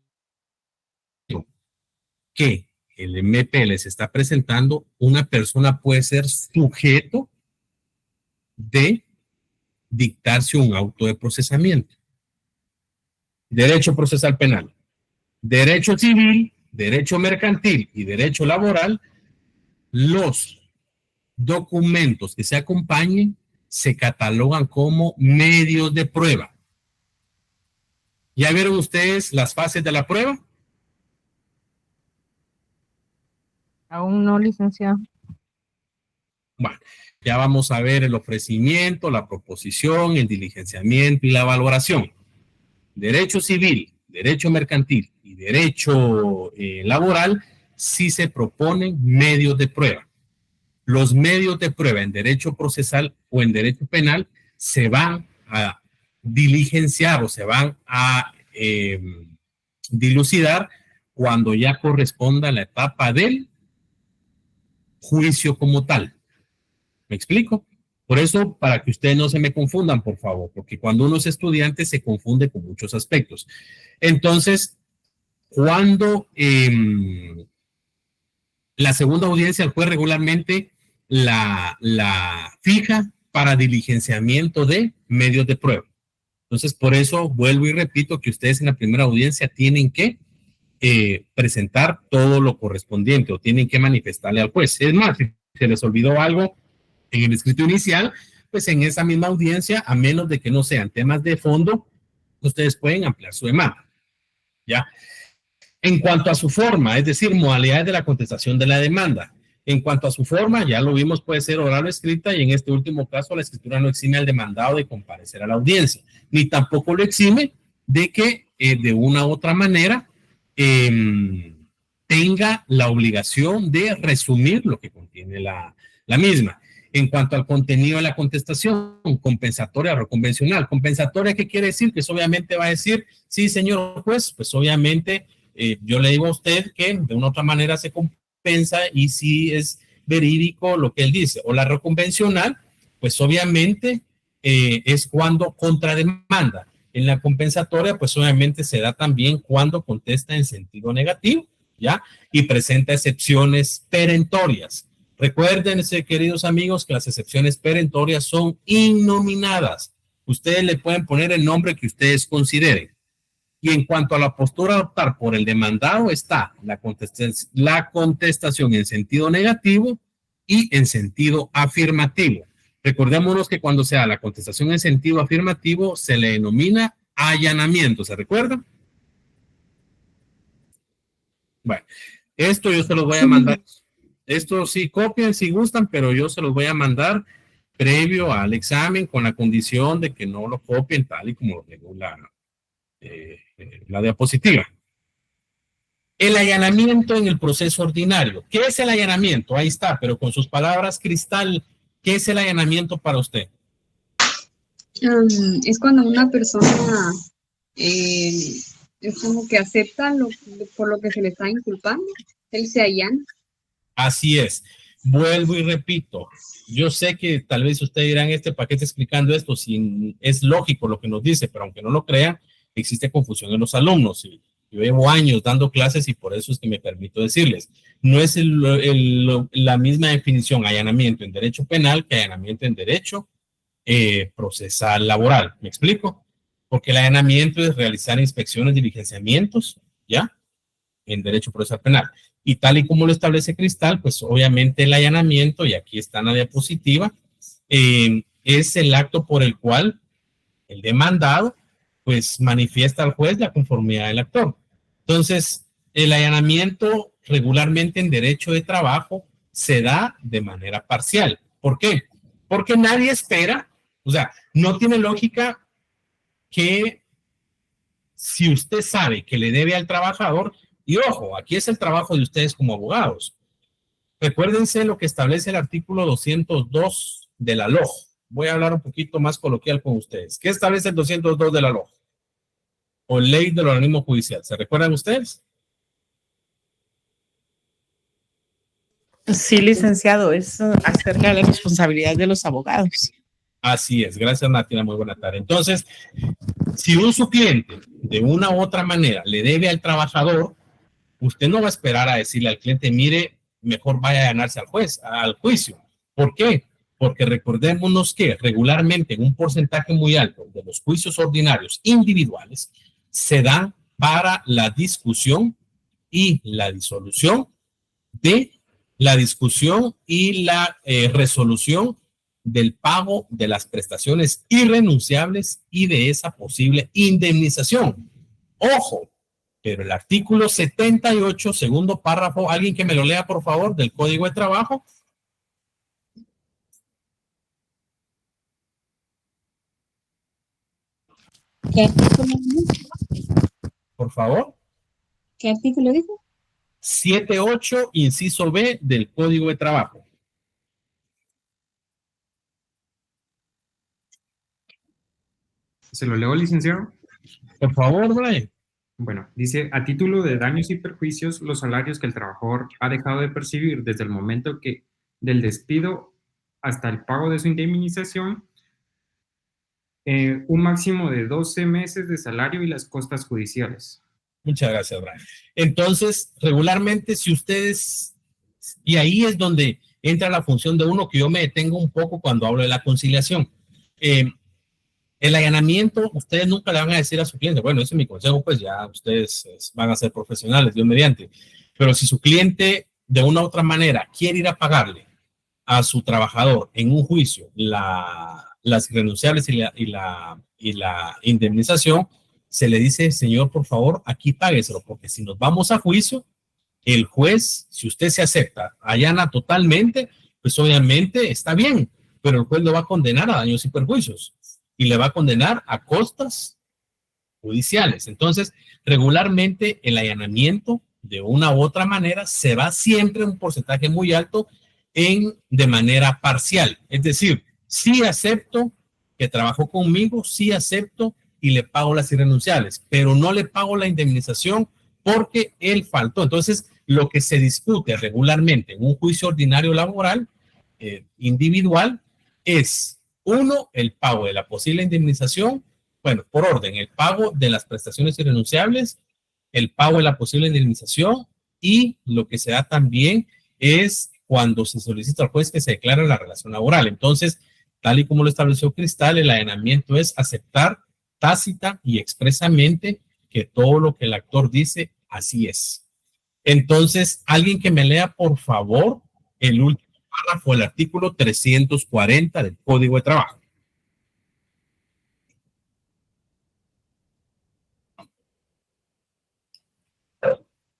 que el MP les está presentando, una persona puede ser sujeto de dictarse un auto de procesamiento. Derecho procesal penal, derecho civil, derecho mercantil y derecho laboral, los documentos que se acompañen se catalogan como medios de prueba. ¿Ya vieron ustedes las fases de la prueba? Aún no, licenciado. Bueno, ya vamos a ver el ofrecimiento, la proposición, el diligenciamiento y la valoración. Derecho civil, derecho mercantil y derecho laboral, sí se proponen medios de prueba. Los medios de prueba en derecho procesal o en derecho penal se van a diligenciar o se van a dilucidar cuando ya corresponda la etapa del juicio como tal. ¿Me explico? Por eso, para que ustedes no se me confundan, por favor, porque cuando uno es estudiante se confunde con muchos aspectos. Entonces, cuando la segunda audiencia, el juez regularmente la fija para diligenciamiento de medios de prueba. Entonces, por eso vuelvo y repito que ustedes en la primera audiencia tienen que presentar todo lo correspondiente o tienen que manifestarle al juez. Es más, si se les olvidó algo en el escrito inicial, pues en esa misma audiencia, a menos de que no sean temas de fondo, ustedes pueden ampliar su demanda. ¿Ya? En cuanto a su forma, es decir, modalidades de la contestación de la demanda. En cuanto a su forma, ya lo vimos, puede ser oral o escrita, y en este último caso la escritura no exime al demandado de comparecer a la audiencia, ni tampoco lo exime de que de una u otra manera tenga la obligación de resumir lo que contiene la misma. En cuanto al contenido de la contestación, compensatoria o convencional. Compensatoria, ¿qué quiere decir? Que obviamente va a decir, sí, señor juez, pues obviamente yo le digo a usted que de una u otra manera se compensa y si es verídico lo que él dice. O la reconvencional, pues obviamente es cuando contrademanda. En la compensatoria, pues obviamente se da también cuando contesta en sentido negativo, ¿ya? Y presenta excepciones perentorias. Recuérdense, queridos amigos, que las excepciones perentorias son innominadas. ustedes le pueden poner el nombre que ustedes consideren. Y en cuanto a la postura a adoptar por el demandado, está la contestación en sentido negativo y en sentido afirmativo. Recordémonos que cuando se da la contestación en sentido afirmativo, se le denomina allanamiento. ¿Se recuerda? Bueno, esto yo se los voy a mandar. Esto sí, copien si gustan, pero yo se los voy a mandar previo al examen con la condición de que no lo copien tal y como lo regula la diapositiva. El allanamiento en el proceso ordinario. ¿Qué es el allanamiento? Ahí está, pero con sus palabras, Cristal, ¿qué es el allanamiento para usted? Es cuando una persona es como que acepta por lo que se le está inculpando, él se allana. Así es. Vuelvo y repito. Yo sé que tal vez ustedes dirán, ¿para qué está explicando esto? Si es lógico lo que nos dice, pero aunque no lo crean, existe confusión en los alumnos. Yo llevo años dando clases y por eso es que me permito decirles. No es la misma definición allanamiento en derecho penal que allanamiento en derecho procesal laboral. ¿Me explico? Porque el allanamiento es realizar inspecciones, diligenciamientos, ¿ya? En derecho procesal penal. Y tal y como lo establece Cristal, pues obviamente el allanamiento, y aquí está en la diapositiva, es el acto por el cual el demandado pues manifiesta al juez la conformidad del actor. Entonces, el allanamiento regularmente en derecho de trabajo se da de manera parcial. ¿Por qué? Porque nadie espera, o sea, no tiene lógica que si usted sabe que le debe al trabajador, y ojo, aquí es el trabajo de ustedes como abogados. Recuérdense lo que establece el artículo 202 de la LOJ. Voy a hablar un poquito más coloquial con ustedes. ¿Qué establece el 202 de la LOJ? O ley del organismo judicial. ¿Se recuerdan ustedes? Sí, licenciado, es acerca de la responsabilidad de los abogados. Así es. Gracias, Natina. Muy buena tarde. Entonces, si su cliente de una u otra manera le debe al trabajador, usted no va a esperar a decirle al cliente, mire, mejor vaya a ganarse al juicio. ¿Por qué? Porque recordémonos que regularmente en un porcentaje muy alto de los juicios ordinarios individuales se dan para la discusión y la disolución de la discusión y la resolución del pago de las prestaciones irrenunciables y de esa posible indemnización. Ojo, pero el artículo 78, segundo párrafo, alguien que me lo lea, por favor, del Código de Trabajo. ¿Qué artículo dice? Por favor. ¿Qué artículo dice? 7.8, inciso B del Código de Trabajo. ¿Se lo leo, licenciado? Por favor, Brian. Bueno, dice, a título de daños y perjuicios, los salarios que el trabajador ha dejado de percibir desde el momento del despido hasta el pago de su indemnización, un máximo de 12 meses de salario y las costas judiciales. Muchas gracias, Brian. Entonces, regularmente, si ustedes, y ahí es donde entra la función de uno, que yo me detengo un poco cuando hablo de la conciliación. El allanamiento, ustedes nunca le van a decir a su cliente, bueno, ese es mi consejo, pues ya ustedes van a ser profesionales, Dios mediante. Pero si su cliente de una u otra manera quiere ir a pagarle a su trabajador en un juicio las irrenunciables y la indemnización, se le dice, señor, por favor, aquí págueselo, porque si nos vamos a juicio, el juez, si usted se acepta, allana totalmente, pues obviamente está bien, pero el juez lo va a condenar a daños y perjuicios y le va a condenar a costas judiciales. Entonces, regularmente el allanamiento, de una u otra manera, se va siempre en un porcentaje muy alto de manera parcial. Es decir, sí acepto que trabajó conmigo, sí acepto y le pago las irrenunciables, pero no le pago la indemnización porque él faltó. Entonces, lo que se discute regularmente en un juicio ordinario laboral individual es, uno, el pago de la posible indemnización, bueno, por orden, el pago de las prestaciones irrenunciables, el pago de la posible indemnización, y lo que se da también es cuando se solicita al juez que se declare la relación laboral. Entonces, Tal y como lo estableció Cristal, el allanamiento es aceptar tácita y expresamente que todo lo que el actor dice, así es. Entonces, alguien que me lea, por favor, el último párrafo del artículo 340 del Código de Trabajo.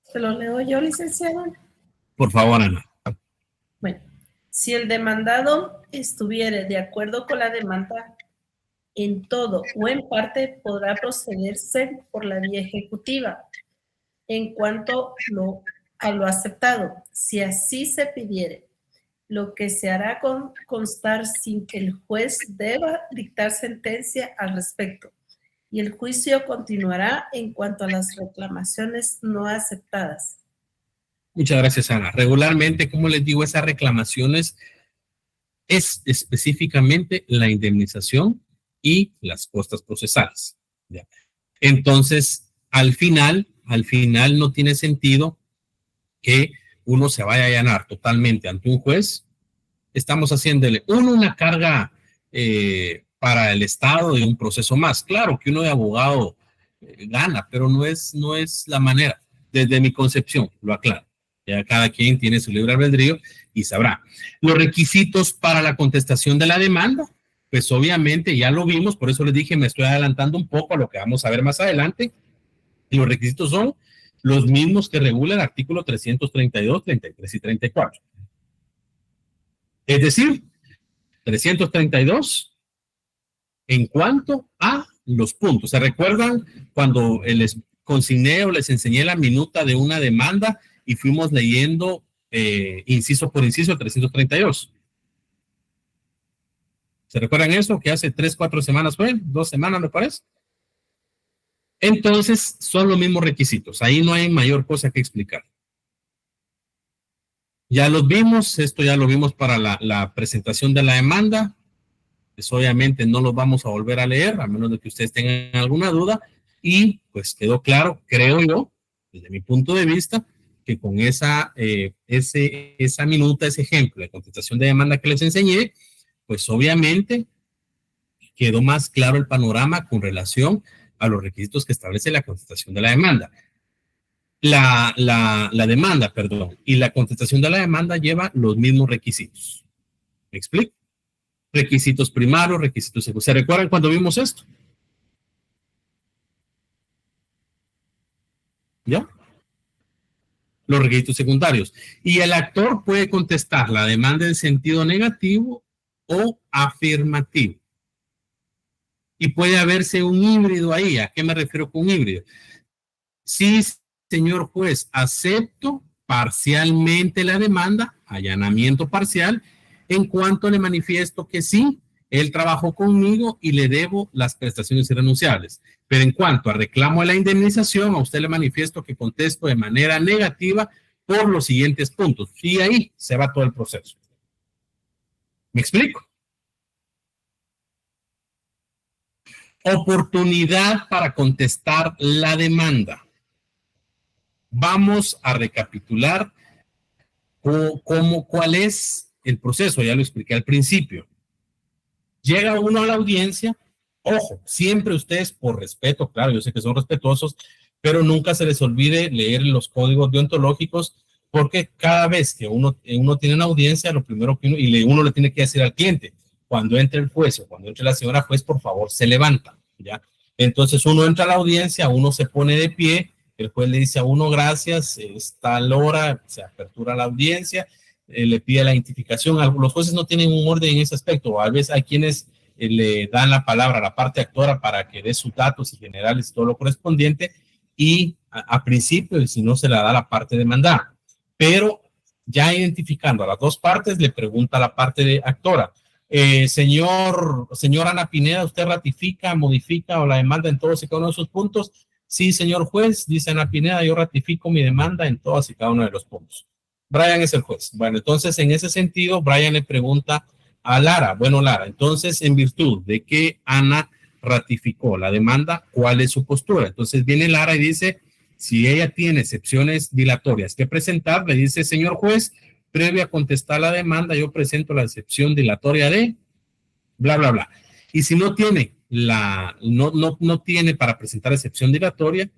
¿Se lo leo yo, licenciado? Por favor, Ana. Bueno, si el demandado estuviere de acuerdo con la demanda en todo o en parte, podrá procederse por la vía ejecutiva en cuanto a lo aceptado. Si así se pidiere, lo que se hará constar sin que el juez deba dictar sentencia al respecto, y el juicio continuará en cuanto a las reclamaciones no aceptadas. Muchas gracias, Ana. Regularmente, como les digo, esas reclamaciones es específicamente la indemnización y las costas procesales. ¿Ya? Entonces, al final no tiene sentido que uno se vaya a allanar totalmente ante un juez. Estamos haciéndole una carga para el Estado y un proceso más. Claro que uno de abogado gana, pero no es la manera. Desde mi concepción, lo aclaro. Ya cada quien tiene su libre albedrío y sabrá. Los requisitos para la contestación de la demanda, pues obviamente ya lo vimos, por eso les dije, me estoy adelantando un poco a lo que vamos a ver más adelante. Y los requisitos son los mismos que regula el artículo 332, 33 y 34. Es decir, 332 en cuanto a los puntos. ¿Se recuerdan cuando les consigné o les enseñé la minuta de una demanda y fuimos leyendo inciso por inciso el 332? ¿Se recuerdan eso? Que hace 3, 4 semanas fue, 2 semanas me parece. Entonces, son los mismos requisitos. Ahí no hay mayor cosa que explicar. Ya los vimos, esto ya lo vimos para la presentación de la demanda. Pues obviamente no los vamos a volver a leer, a menos de que ustedes tengan alguna duda. Y pues quedó claro, creo yo, desde mi punto de vista, que con esa minuta, ese ejemplo de contestación de demanda que les enseñé, pues obviamente quedó más claro el panorama con relación a los requisitos que establece la contestación de la demanda. La demanda, perdón, y la contestación de la demanda lleva los mismos requisitos. ¿Me explico? Requisitos primarios, requisitos secundarios. ¿Se recuerdan cuando vimos esto? ¿Ya? Los requisitos secundarios. Y el actor puede contestar la demanda en sentido negativo o afirmativo. Y puede haberse un híbrido ahí. ¿A qué me refiero con híbrido? Sí, señor juez, acepto parcialmente la demanda, allanamiento parcial, en cuanto le manifiesto que sí, él trabajó conmigo y le debo las prestaciones irrenunciables. Pero en cuanto a reclamo de la indemnización, a usted le manifiesto que contesto de manera negativa por los siguientes puntos. Y ahí se va todo el proceso. ¿Me explico? Oportunidad para contestar la demanda. Vamos a recapitular cuál es el proceso, ya lo expliqué al principio. Llega uno a la audiencia, ojo, siempre ustedes por respeto, claro, yo sé que son respetuosos, pero nunca se les olvide leer los códigos deontológicos, porque cada vez que uno tiene una audiencia, lo primero que uno le tiene que decir al cliente, cuando entre el juez o cuando entre la señora juez, por favor, se levanta, ¿ya? Entonces uno entra a la audiencia, uno se pone de pie, el juez le dice a uno gracias, es tal hora, se apertura la audiencia, le pide la identificación. Los jueces no tienen un orden en ese aspecto, a veces hay quienes le dan la palabra a la parte actora para que dé sus datos y generales todo lo correspondiente, y a principio, si no, se la da la parte demandada. Pero ya identificando a las dos partes, le pregunta a la parte de actora, señora Ana Pineda, ¿usted ratifica, modifica o la demanda en todos y cada uno de sus puntos? Sí, señor juez, dice Ana Pineda, yo ratifico mi demanda en todos y cada uno de los puntos. Brian es el juez. Bueno, entonces en ese sentido, Brian le pregunta a Lara, bueno, Lara, entonces en virtud de que Ana ratificó la demanda, ¿cuál es su postura? Entonces viene Lara y dice, si ella tiene excepciones dilatorias que presentar, le dice, señor juez, previo a contestar la demanda, yo presento la excepción dilatoria de bla, bla, bla. Y si no tiene no tiene para presentar excepción dilatoria,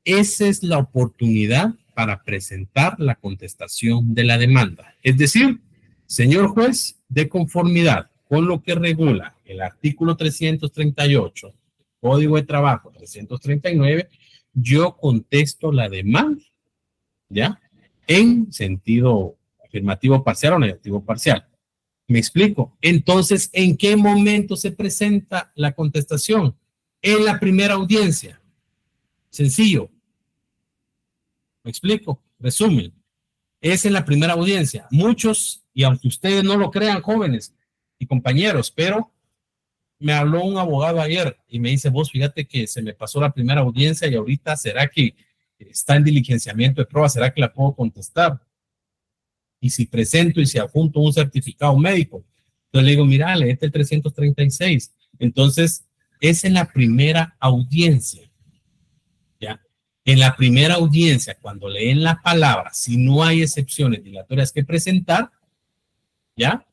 esa es la oportunidad para presentar la contestación de la demanda. Es decir, señor juez, de conformidad con lo que regula el artículo 338, Código de Trabajo 339, yo contesto la demanda, ¿ya? En sentido afirmativo parcial o negativo parcial. ¿Me explico? Entonces, ¿en qué momento se presenta la contestación? En la primera audiencia. Sencillo. ¿Me explico? Resumen. Es en la primera audiencia. Muchos, y aunque ustedes no lo crean, jóvenes y compañeros, pero me habló un abogado ayer y me dice, vos fíjate que se me pasó la primera audiencia y ahorita será que está en diligenciamiento de prueba, será que la puedo contestar. Y si presento y si adjunto un certificado médico, entonces le digo, mira, léete el 336. Entonces, es en la primera audiencia, ¿ya? En la primera audiencia, cuando leen la palabra, si no hay excepciones dilatorias que presentar, ¿ya?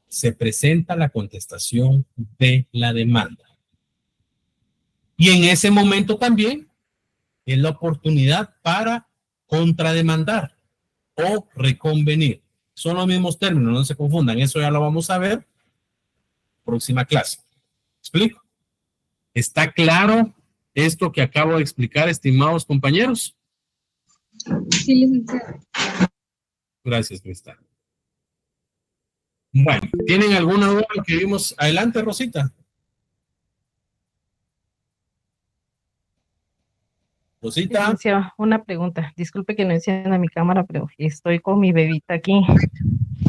Se presenta la contestación de la demanda. Y en ese momento también es la oportunidad para contrademandar o reconvenir. Son los mismos términos, no se confundan. Eso ya lo vamos a ver próxima clase. ¿Explico? ¿Está claro esto que acabo de explicar, estimados compañeros? Sí, licenciado. Gracias, Cristal. Bueno, ¿tienen alguna duda de lo que vimos? Adelante, Rosita. Rosita. Licenciado, una pregunta. Disculpe que no encienda mi cámara, pero estoy con mi bebita aquí.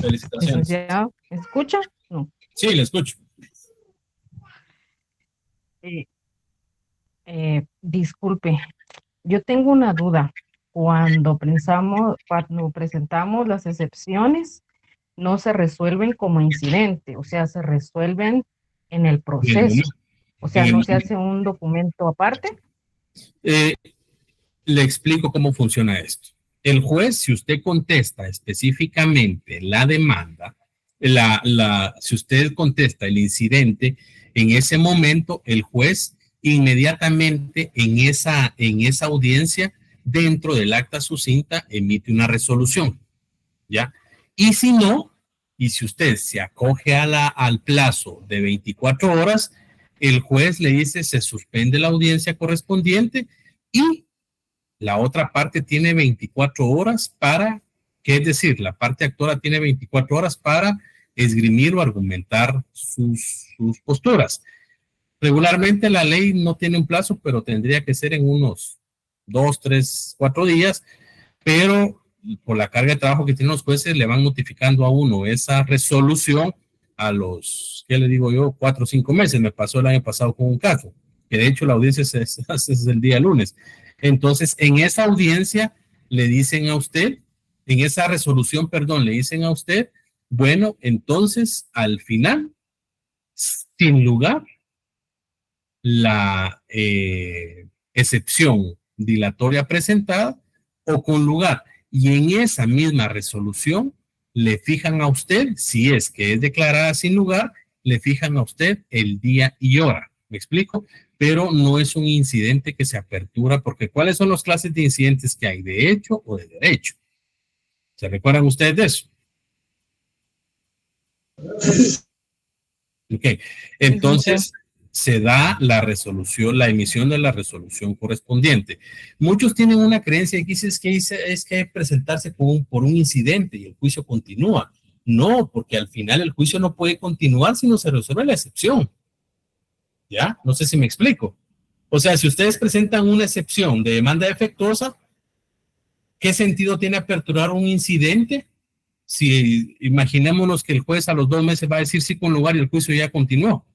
Felicitaciones. Licenciado, ¿me escucha? No. Sí, le escucho. Disculpe, yo tengo una duda. Cuando presentamos las excepciones, no se resuelven como incidente, o sea, se resuelven en el proceso. O sea, no se hace un documento aparte. Le explico cómo funciona esto. El juez, si usted contesta específicamente la demanda, si usted contesta el incidente, en ese momento el juez inmediatamente en esa audiencia, dentro del acta sucinta, emite una resolución, ¿ya? Y si no, y si usted se acoge al plazo de 24 horas, el juez le dice se suspende la audiencia correspondiente y la otra parte tiene 24 horas para, que es decir, la parte actora tiene 24 horas para esgrimir o argumentar sus posturas. Regularmente la ley no tiene un plazo, pero tendría que ser en unos 2, 3, 4 días, pero por la carga de trabajo que tienen los jueces le van notificando a uno esa resolución a los, ¿qué le digo yo? 4 o 5 meses. Me pasó el año pasado con un caso, que de hecho la audiencia es el día lunes. Entonces, en esa audiencia le dicen a usted, en esa resolución, perdón, le dicen a usted, bueno, entonces al final, sin lugar, la excepción dilatoria presentada o con lugar. Y en esa misma resolución le fijan a usted, si es que es declarada sin lugar, le fijan a usted el día y hora. ¿Me explico? Pero no es un incidente que se apertura, porque ¿cuáles son las clases de incidentes que hay? ¿De hecho o de derecho? ¿Se recuerdan ustedes de eso? Ok, entonces se da la resolución, la emisión de la resolución correspondiente. Muchos tienen una creencia que dice es que hay que presentarse por un incidente y el juicio continúa. No, porque al final el juicio no puede continuar si no se resuelve la excepción. ¿Ya? No sé si me explico. O sea, si ustedes presentan una excepción de demanda defectuosa, ¿qué sentido tiene aperturar un incidente? Si imaginémonos que el juez a los 2 meses va a decir sí con lugar y el juicio ya continuó.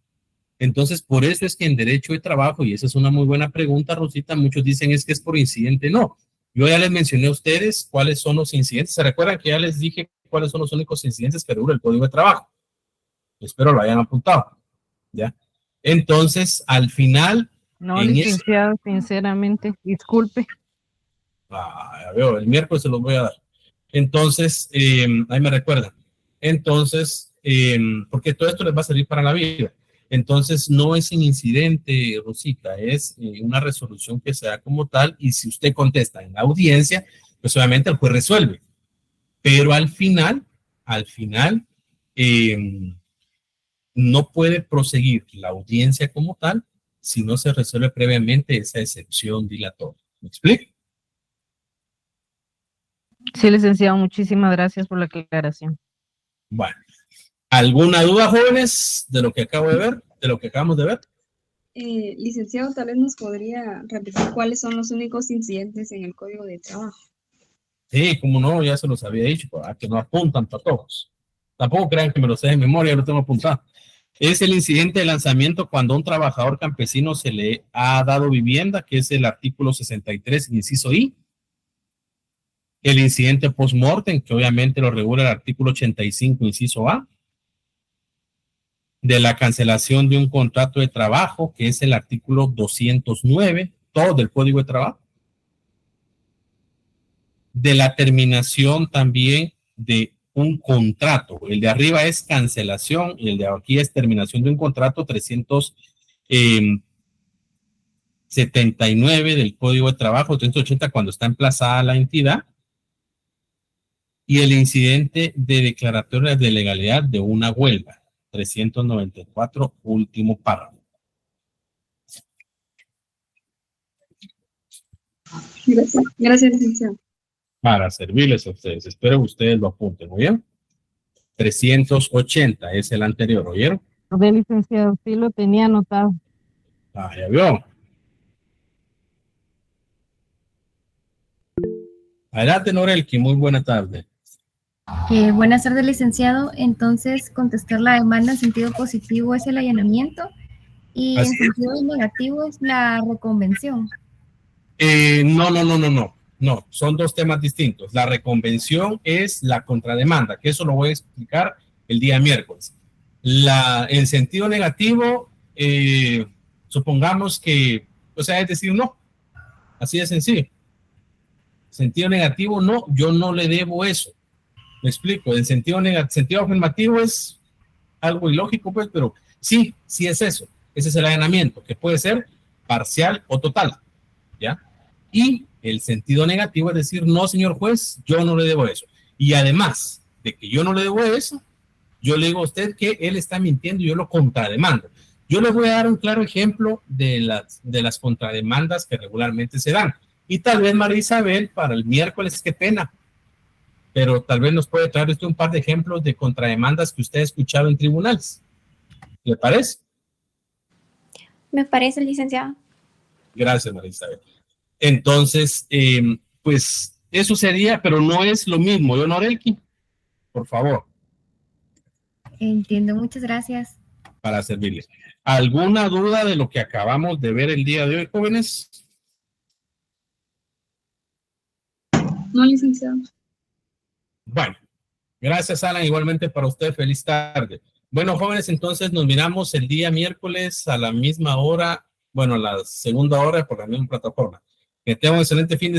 Entonces, por eso es que en derecho de trabajo, y esa es una muy buena pregunta, Rosita, muchos dicen es que es por incidente. No, yo ya les mencioné a ustedes cuáles son los incidentes. ¿Se recuerdan que ya les dije cuáles son los únicos incidentes que regula el Código de Trabajo? Espero lo hayan apuntado, ¿ya? Entonces, al final... No, licenciado, sinceramente, disculpe. Ya veo, el miércoles se los voy a dar. Entonces, ahí me recuerdan. Entonces, porque todo esto les va a servir para la vida. Entonces, no es un incidente, Rosita, es una resolución que se da como tal, y si usted contesta en la audiencia, pues obviamente el juez resuelve. Pero al final, no puede proseguir la audiencia como tal si no se resuelve previamente esa excepción dilatoria. ¿Me explico? Sí, licenciado, muchísimas gracias por la aclaración. Bueno, ¿alguna duda, jóvenes, de lo que acabo de ver, de lo que acabamos de ver? Licenciado, tal vez nos podría repetir cuáles son los únicos incidentes en el Código de Trabajo. Sí, como no, ya se los había dicho, a que no apuntan para todos. Tampoco crean que me lo sé de memoria, lo tengo apuntado. Es el incidente de lanzamiento cuando a un trabajador campesino se le ha dado vivienda, que es el artículo 63, inciso I. El incidente post-mortem, que obviamente lo regula el artículo 85, inciso A. De la cancelación de un contrato de trabajo, que es el artículo 209, todo del Código de Trabajo. De la terminación también de un contrato. El de arriba es cancelación y el de aquí es terminación de un contrato, 379 del Código de Trabajo, 380 cuando está emplazada la entidad. Y el incidente de declaratoria de legalidad de una huelga, 394, último párrafo. Gracias, licenciado. Para servirles a ustedes. Espero que ustedes lo apunten, ¿oyeron? 380 es el anterior, ¿oyeron? De licenciado, sí lo tenía anotado. Ah, ya vio. Adelante, Norelki, muy buena tarde. Buenas tardes, licenciado. Entonces, contestar la demanda en sentido positivo es el allanamiento y en sentido negativo es la reconvención. No, son dos temas distintos. La reconvención es la contrademanda, que eso lo voy a explicar el día miércoles. En sentido negativo, supongamos que, o sea, es decir, no, así de sencillo. Sentido negativo, no, yo no le debo eso. Me explico, en sentido afirmativo es algo ilógico, pues, pero sí es eso. Ese es el allanamiento, que puede ser parcial o total, ¿ya? Y el sentido negativo es decir, no, señor juez, yo no le debo eso. Y además de que yo no le debo eso, yo le digo a usted que él está mintiendo y yo lo contrademando. Yo les voy a dar un claro ejemplo de las contrademandas que regularmente se dan. Y tal vez María Isabel, para el miércoles, qué pena, pero tal vez nos puede traer usted un par de ejemplos de contrademandas que usted ha escuchado en tribunales. ¿Le parece? Me parece, licenciado. Gracias, María Isabel. Entonces, pues eso sería, pero no es lo mismo. ¿Yo, Norelki? Por favor. Entiendo, muchas gracias. Para servirles. ¿Alguna duda de lo que acabamos de ver el día de hoy, jóvenes? No, licenciado. Bueno, gracias, Alan. Igualmente para usted, feliz tarde. Bueno, jóvenes, entonces nos miramos el día miércoles a la misma hora, bueno, a la segunda hora por la misma plataforma. Que tengan un excelente fin de semana.